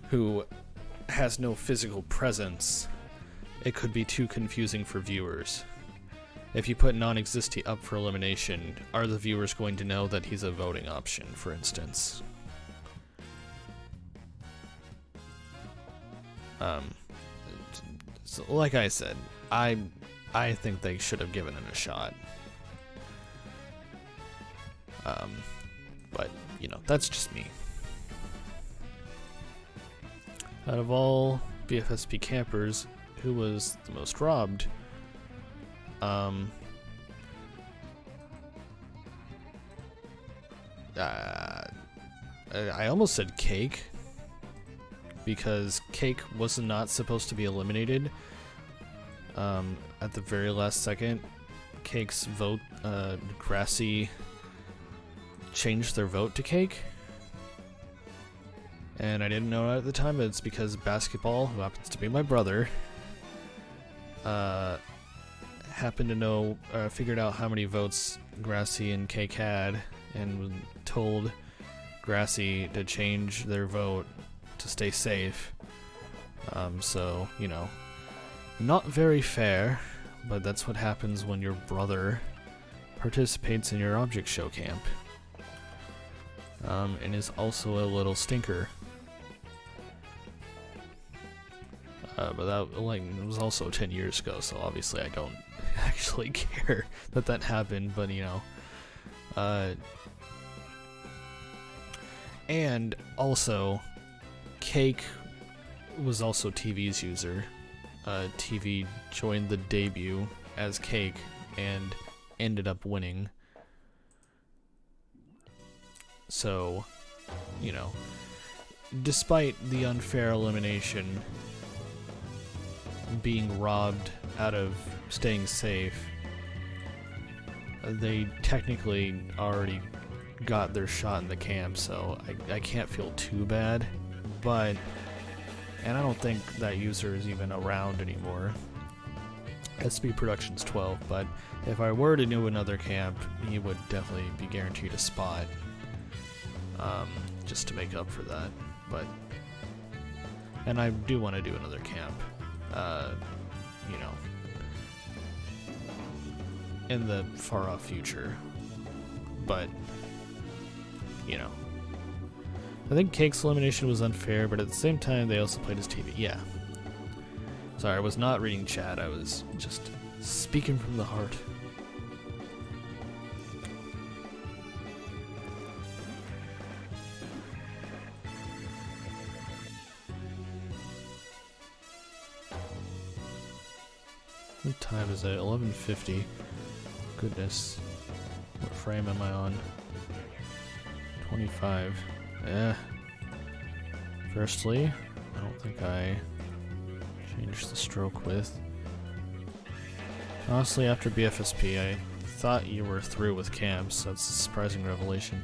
who has no physical presence, it could be too confusing for viewers. If you put non-existent up for elimination, are the viewers going to know that he's a voting option, for instance? So like I said, I think they should have given it a shot. But, you know, that's just me. Out of all BFSP campers, who was the most robbed? I almost said Cake, because Cake was not supposed to be eliminated. At the very last second, Cake's vote, Grassy changed their vote to Cake. And I didn't know it at the time, but it's because Basketball, who happens to be my brother, happened to know, figured out how many votes Grassy and Cake had, and told Grassy to change their vote to stay safe. So, you know, not very fair, but that's what happens when your brother participates in your object show camp. And is also a little stinker. But that, like, it was also 10 years ago, so obviously I don't actually care that happened, but you know. And also, Cake was also TV's user. TV joined the debut as Cake and ended up winning. So, you know, despite the unfair elimination, being robbed out of staying safe, they technically already got their shot in the camp, so I can't feel too bad. But, and I don't think that user is even around anymore. SB Productions 12, but if I were to do another camp, he would definitely be guaranteed a spot, just to make up for that. But, and I do want to do another camp, you know, in the far off future. But, you know, I think Cake's elimination was unfair, but at the same time they also played his TV. Yeah. Sorry, I was not reading chat, I was just speaking from the heart. What time is it? 11:50. Goodness. What frame am I on? 25. Firstly, I don't think I changed the stroke width. Honestly, after BFSP, I thought you were through with camps. That's a surprising revelation.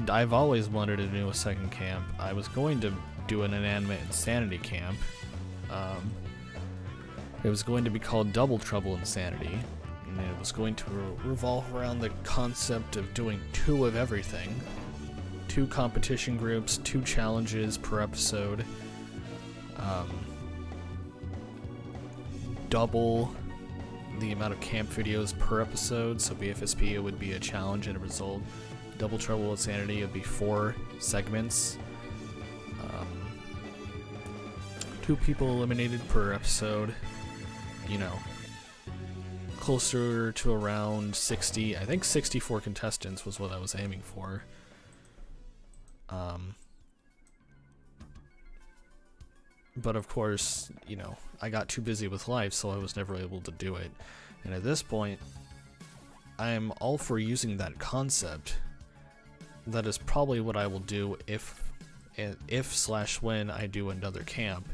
I've always wanted to do a second camp. I was going to do an inanimate insanity camp. It was going to be called Double Trouble Insanity, and it was going to revolve around the concept of doing 2 of everything. 2 competition groups, 2 challenges per episode, double the amount of camp videos per episode, so BFSP it would be a challenge and a result. Double Trouble Insanity would be 4 segments, 2 people eliminated per episode, you know, closer to around 60, I think 64 contestants was what I was aiming for. But of course, you know, I got too busy with life, so I was never able to do it. And at this point, I'm all for using that concept. That is probably what I will do if/when I do another camp.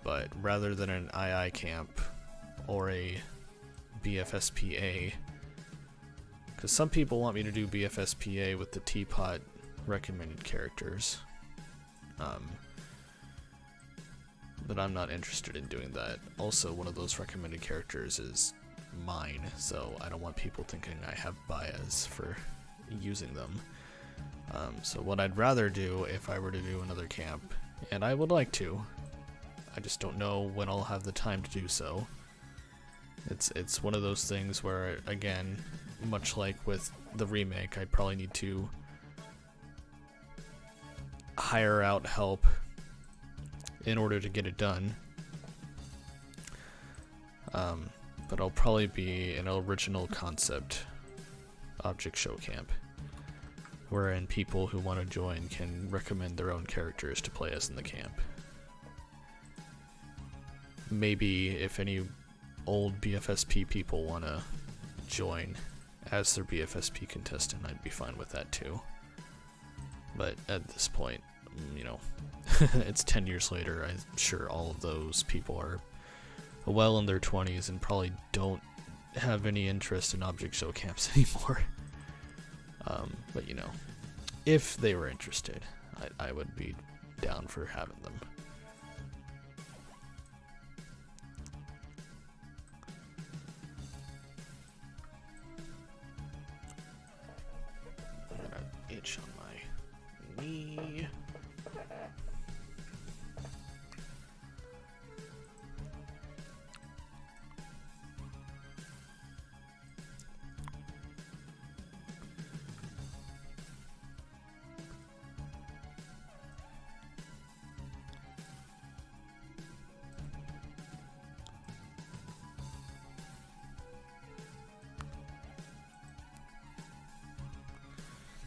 But rather than an II camp or a BFSPA, because some people want me to do BFSPA with the Teapot recommended characters. But I'm not interested in doing that. Also, one of those recommended characters is mine, so I don't want people thinking I have bias for using them. So what I'd rather do if I were to do another camp, and I would like to, I just don't know when I'll have the time to do so. It's one of those things where, again, much like with the remake, I'd probably need to hire out help in order to get it done. But I'll probably be an original concept object show camp, wherein people who want to join can recommend their own characters to play as in the camp. Maybe if any old BFSP people want to join as their BFSP contestant, I'd be fine with that too. But at this point, you know, it's 10 years later. I'm sure all of those people are well in their 20s and probably don't have any interest in object show camps anymore. But you know, if they were interested, I would be down for having them. I got an itch on my knee.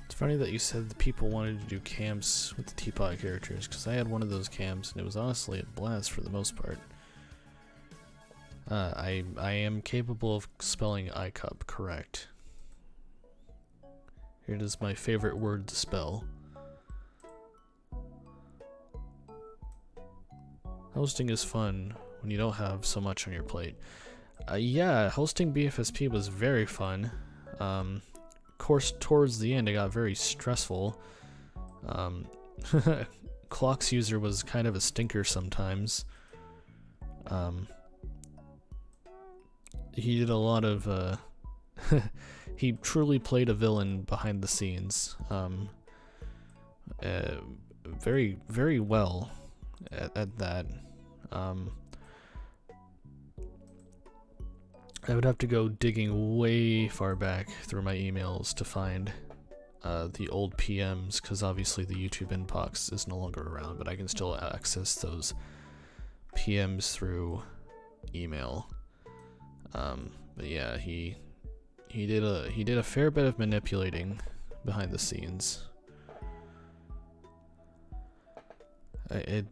It's funny that you said the people wanted to do camps with the teapot characters, because I had one of those camps and it was honestly a blast for the most part. I am capable of spelling iCup correct. It is my favorite word to spell. Hosting is fun when you don't have so much on your plate. Yeah, hosting BFSP was very fun. Of course, towards the end, it got very stressful. Clock's user was kind of a stinker sometimes. He did a lot of, he truly played a villain behind the scenes. Very, very well at that. I would have to go digging way far back through my emails to find the old PMs, because obviously the YouTube inbox is no longer around, but I can still access those PMs through email. But yeah, he did a fair bit of manipulating behind the scenes. I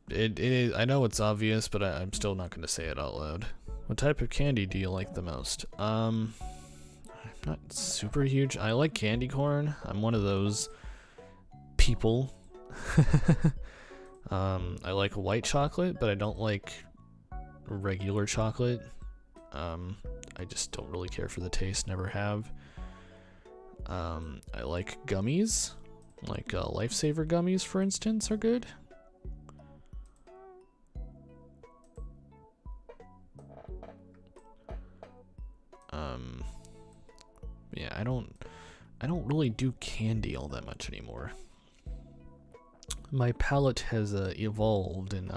know it's obvious, but I'm still not going to say it out loud. What type of candy do you like the most? I'm not super huge. I like candy corn. I'm one of those people. I like white chocolate, but I don't like regular chocolate. I just don't really care for the taste, never have. I like gummies. Like Lifesaver gummies, for instance, are good. Yeah, I don't really do candy all that much anymore. My palate has evolved, and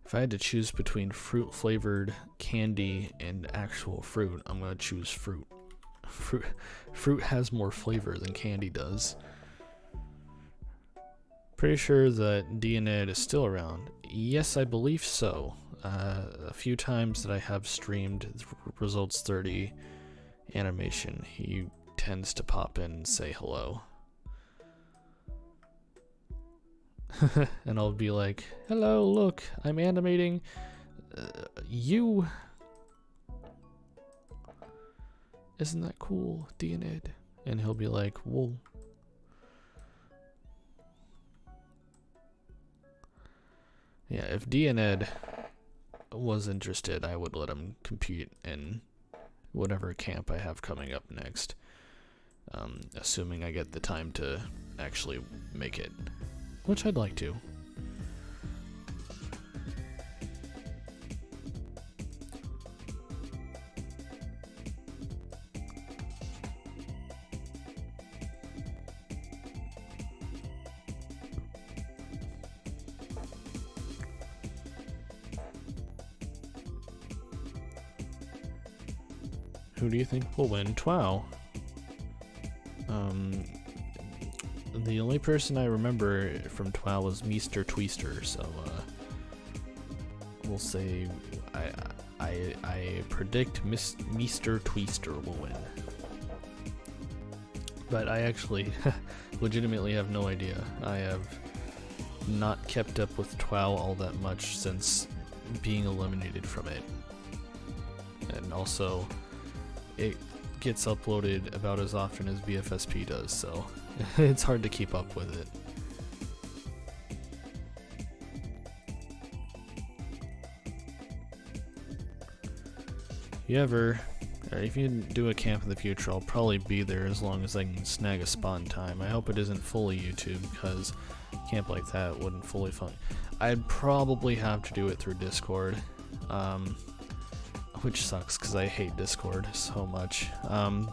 if I had to choose between fruit flavored candy and actual fruit, I'm gonna choose fruit. Fruit has more flavor than candy does. Pretty sure that DNED is still around. Yes, I believe so. A few times that I have streamed Results 30 animation, he tends to pop in and say hello. And I'll be like, hello, look, I'm animating you. Isn't that cool, DNED? And he'll be like, whoa. Yeah, if DNED was interested, I would let him compete in whatever camp I have coming up next. Assuming I get the time to actually make it, which I'd like to. Who do you think will win TWOW? The only person I remember from TWOW was Mr. Twister, so we'll say I predict Mr. Twister will win. But I actually legitimately have no idea. I have not kept up with TWOW all that much since being eliminated from it. And also, it gets uploaded about as often as BFSP does, so it's hard to keep up with it. If you do a camp in the future, I'll probably be there as long as I can snag a spot in time. I hope it isn't fully YouTube, because a camp like that wouldn't fully fun. I'd probably have to do it through Discord, which sucks because I hate Discord so much.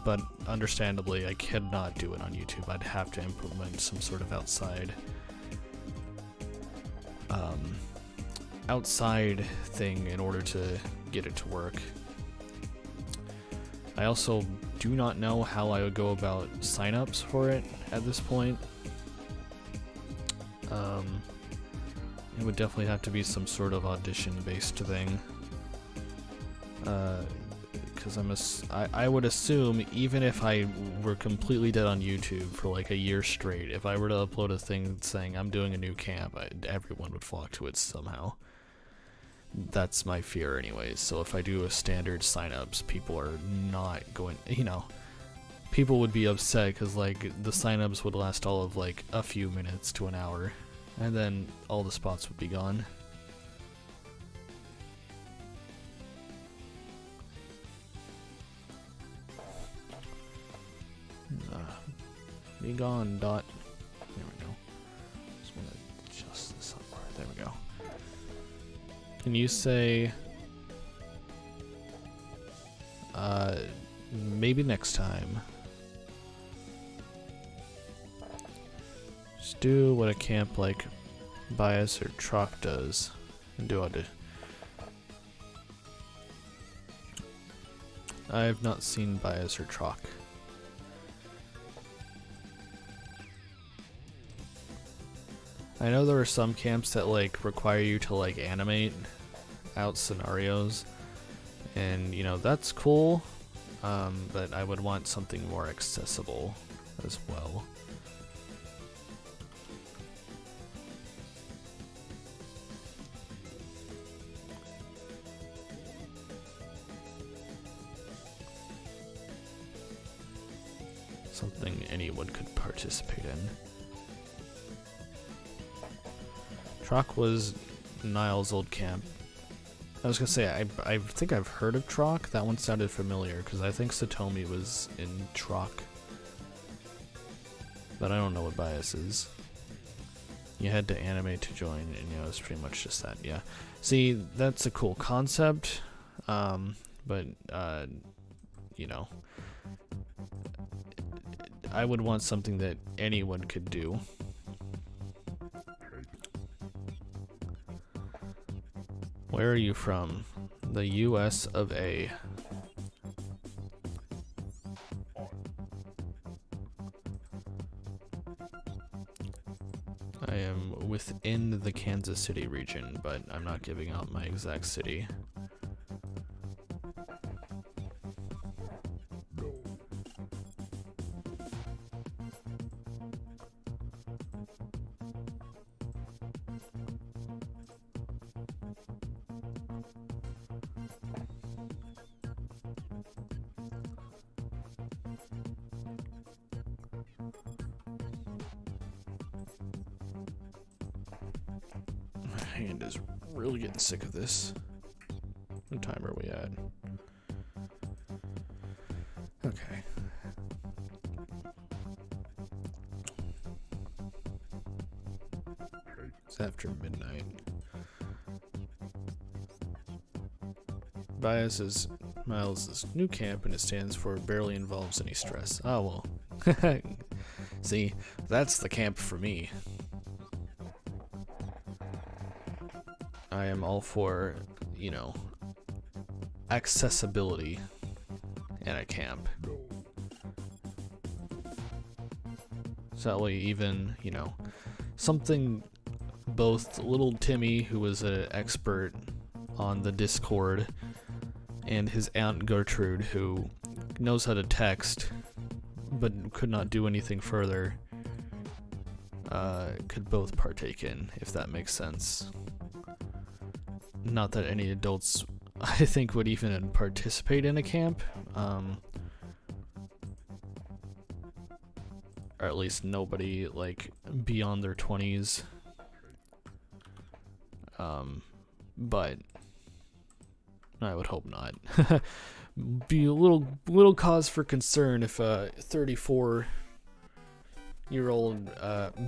But understandably, I cannot do it on YouTube. I'd have to implement some sort of outside thing in order to get it to work. I also do not know how I would go about signups for it at this point. It would definitely have to be some sort of audition-based thing. Because I would assume, even if I were completely dead on YouTube for like a year straight, if I were to upload a thing saying I'm doing a new camp, everyone would flock to it somehow. That's my fear anyways. So if I do a standard signups, people are not going, people would be upset because like the signups would last all of like a few minutes to an hour, and then all the spots would be gone. Be gone, Dot. There we go. Just want to adjust this up. There we go. Can you say, maybe next time? Just do what a camp like Bias or Troc does, and do audition. I have not seen Bias or Troc. I know there are some camps that like require you to like animate out scenarios, and that's cool, but I would want something more accessible as well. Something anyone could participate in. Troc was Niall's old camp. I was gonna say, I think I've heard of Troc. That one sounded familiar, because I think Satomi was in Troc. But I don't know what Bias is. You had to animate to join, and it's pretty much just that, yeah. See, that's a cool concept, but, I would want something that anyone could do. Where are you from? The US of A. I am within the Kansas City region, but I'm not giving out my exact city. My hand is really getting sick of this. What time are we at? Okay. It's after midnight. Bias is Miles' new camp, and it stands for barely involves any stress. Oh well. See, that's the camp for me. I am all for, accessibility in a camp. So that way even, you know, something both little Timmy, who was an expert on the Discord, and his Aunt Gertrude, who knows how to text, but could not do anything further, could both partake in, if that makes sense. Not that any adults, I think, would even participate in a camp, or at least nobody, like, beyond their 20s. But I would hope not. Be a little cause for concern if a 34-year-old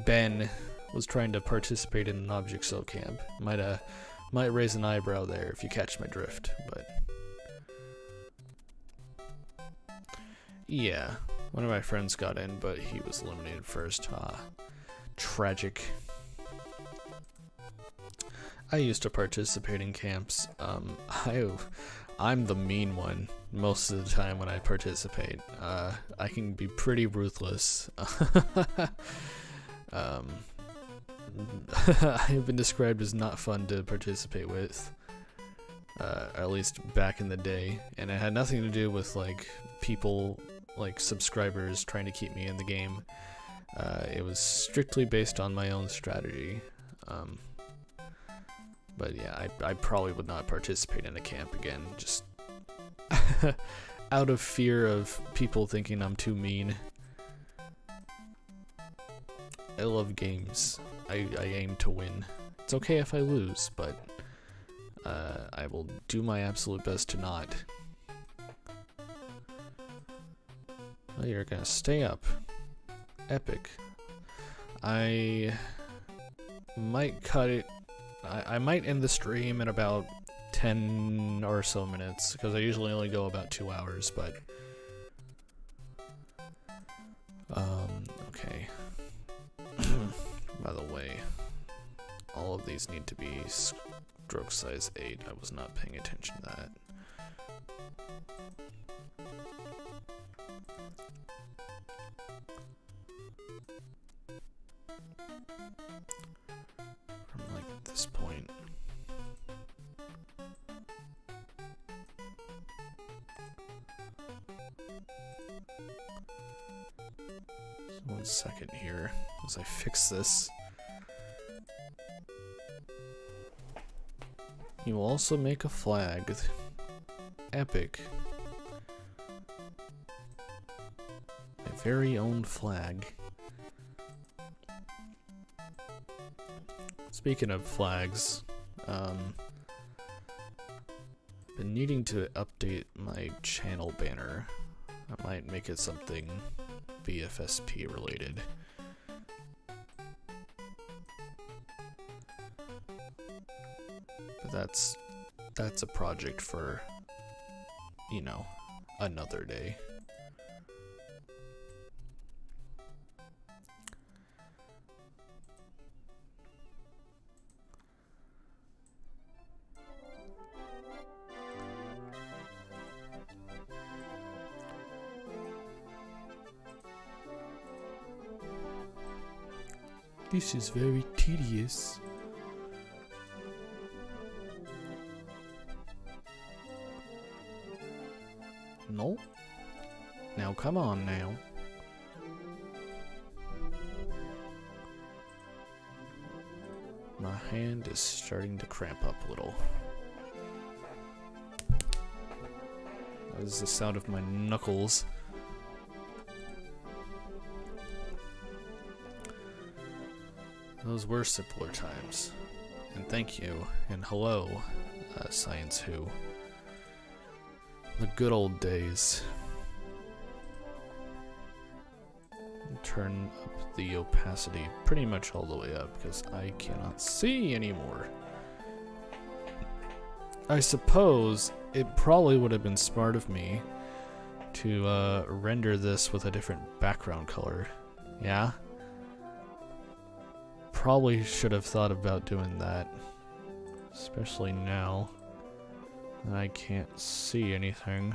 Ben was trying to participate in an object show camp. Might raise an eyebrow there, if you catch my drift. But yeah, one of my friends got in, but he was eliminated first. Tragic. I used to participate in camps. I'm the mean one most of the time when I participate. I can be pretty ruthless. I've been described as not fun to participate with, at least back in the day, and it had nothing to do with like people, like subscribers, trying to keep me in the game. It was strictly based on my own strategy. But yeah, I probably would not participate in a camp again, just out of fear of people thinking I'm too mean. I love games. I aim to win. It's okay if I lose, but I will do my absolute best to not. Well, you're gonna stay up. Epic. I might cut it. I might end the stream in about 10 or so minutes, because I usually only go about 2 hours, but okay. By the way, all of these need to be stroke size 8. I was not paying attention to that. From like this point. So 1 second here as I fix this. You will also make a flag. Epic. My very own flag. Speaking of flags, been needing to update my channel banner. I might make it something BFSP related. But that's a project for, you know, another day. This is very tedious. No? Now come on now. My hand is starting to cramp up a little. That is the sound of my knuckles. Those were simpler times. And thank you, and hello, Science Who. The good old days. Turn up the opacity pretty much all the way up, because I cannot see anymore. I suppose it probably would have been smart of me to render this with a different background color. Yeah? Probably should have thought about doing that, especially now that I can't see anything.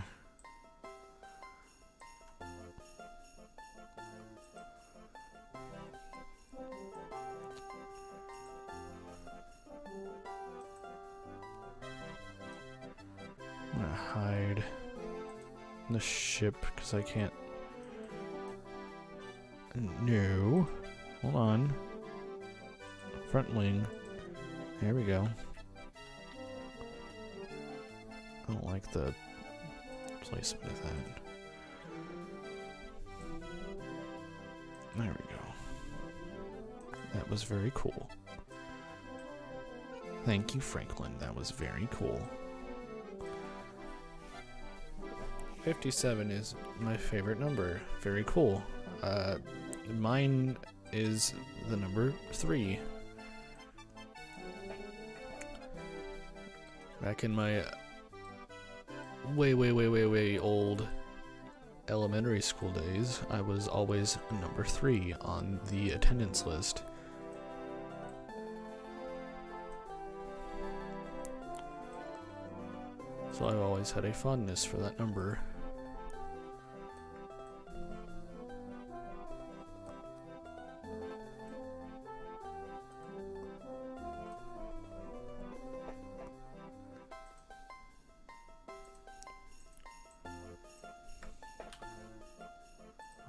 I'm gonna hide the ship because I can't. No. Hold on. Front wing. There we go. I don't like the placement of that. There we go. That was very cool. Thank you, Franklin. That was very cool. 57 is my favorite number. Very cool. Mine is the number 3. Back in my way old elementary school days, I was always number 3 on the attendance list. So I've always had a fondness for that number.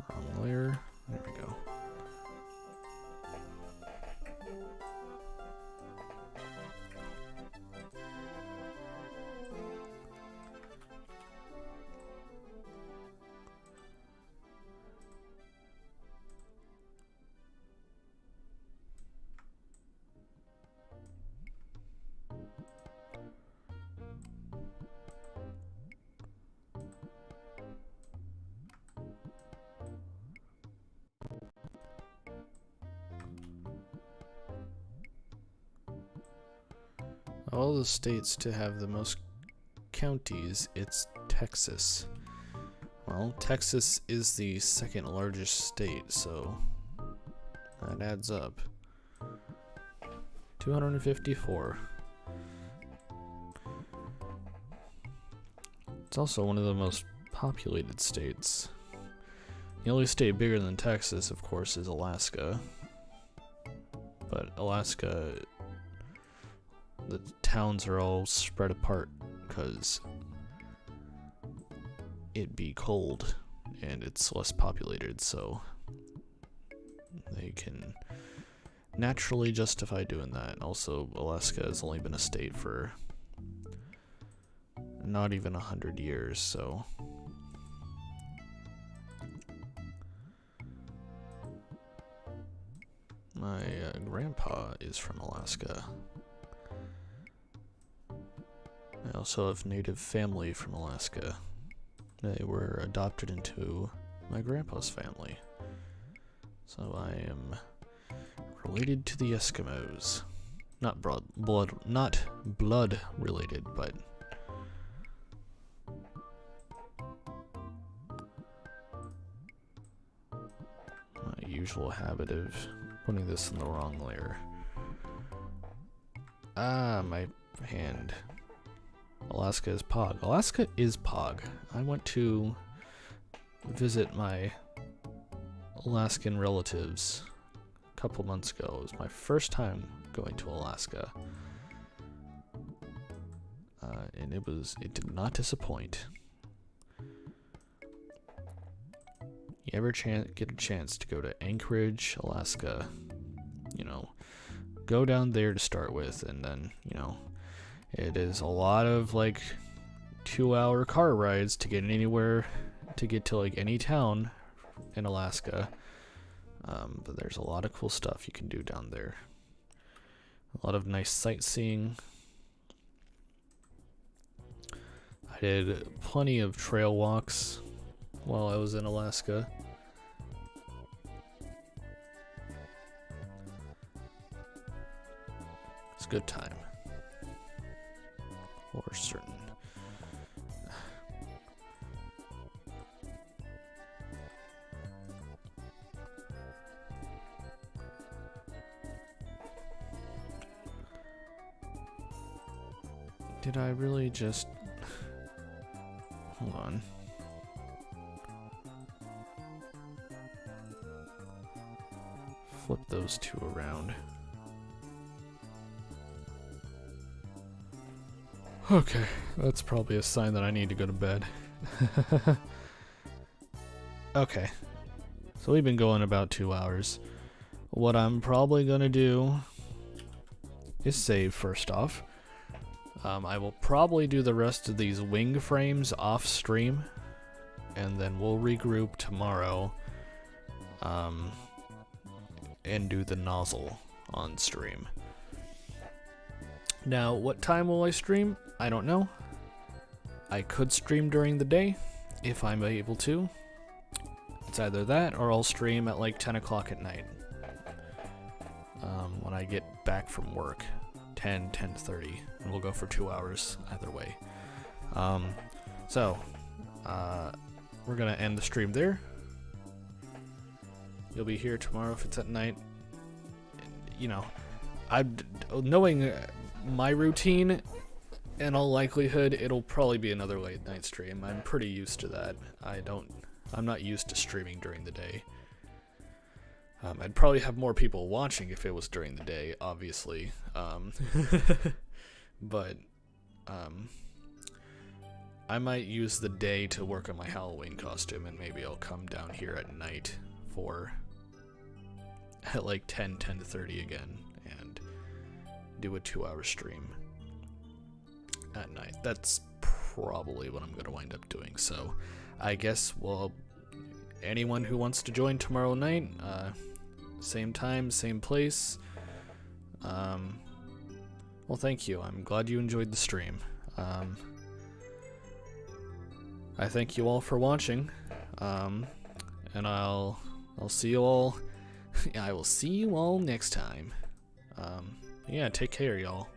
Wrong layer. There we go. All the states to have the most counties, it's Texas. Well, Texas is the second largest state, so that adds up. 254. It's also one of the most populated states. The only state bigger than Texas, of course, is Alaska. But Alaska, the towns are all spread apart because it'd be cold and it's less populated, so they can naturally justify doing that. And also, Alaska has only been a state for not even 100 years, so my grandpa is from Alaska. I also have native family from Alaska. They were adopted into my grandpa's family. So I am related to the Eskimos. Not blood related, but my usual habit of putting this in the wrong layer. Ah, my hand. Alaska is Pog. Alaska is Pog. I went to visit my Alaskan relatives a couple months ago. It was my first time going to Alaska. And it did not disappoint. You ever get a chance to go to Anchorage, Alaska, you know, go down there to start with, and then, you know, it is a lot of like 2-hour car rides to get anywhere, to get to like any town in Alaska. But there's a lot of cool stuff you can do down there. A lot of nice sightseeing. I did plenty of trail walks while I was in Alaska. It's a good time. For certain. Did I really just... Hold on. Flip those two around. Okay. That's probably a sign that I need to go to bed. Okay. So we've been going about 2 hours. What I'm probably gonna do is save first off. I will probably do the rest of these wing frames off stream, and then we'll regroup tomorrow and do the nozzle on stream. Now, what time will I stream? I don't know. I could stream during the day if I'm able to. It's either that or I'll stream at like 10 o'clock at night when I get back from work. 10:30, and we'll go for 2 hours either way. We're gonna end the stream there. You'll be here tomorrow if it's at night. You know, knowing my routine, in all likelihood, it'll probably be another late night stream. I'm pretty used to that. I'm not used to streaming during the day. I'd probably have more people watching if it was during the day, obviously. But I might use the day to work on my Halloween costume, and maybe I'll come down here at night at like 10:30 again, and do a 2-hour stream at night. That's probably what I'm gonna wind up doing. So I guess, well, anyone who wants to join tomorrow night, same time, same place, well, thank you. I'm glad you enjoyed the stream. I thank you all for watching, and I'll see you all. I will see you all next time. Yeah, take care, y'all.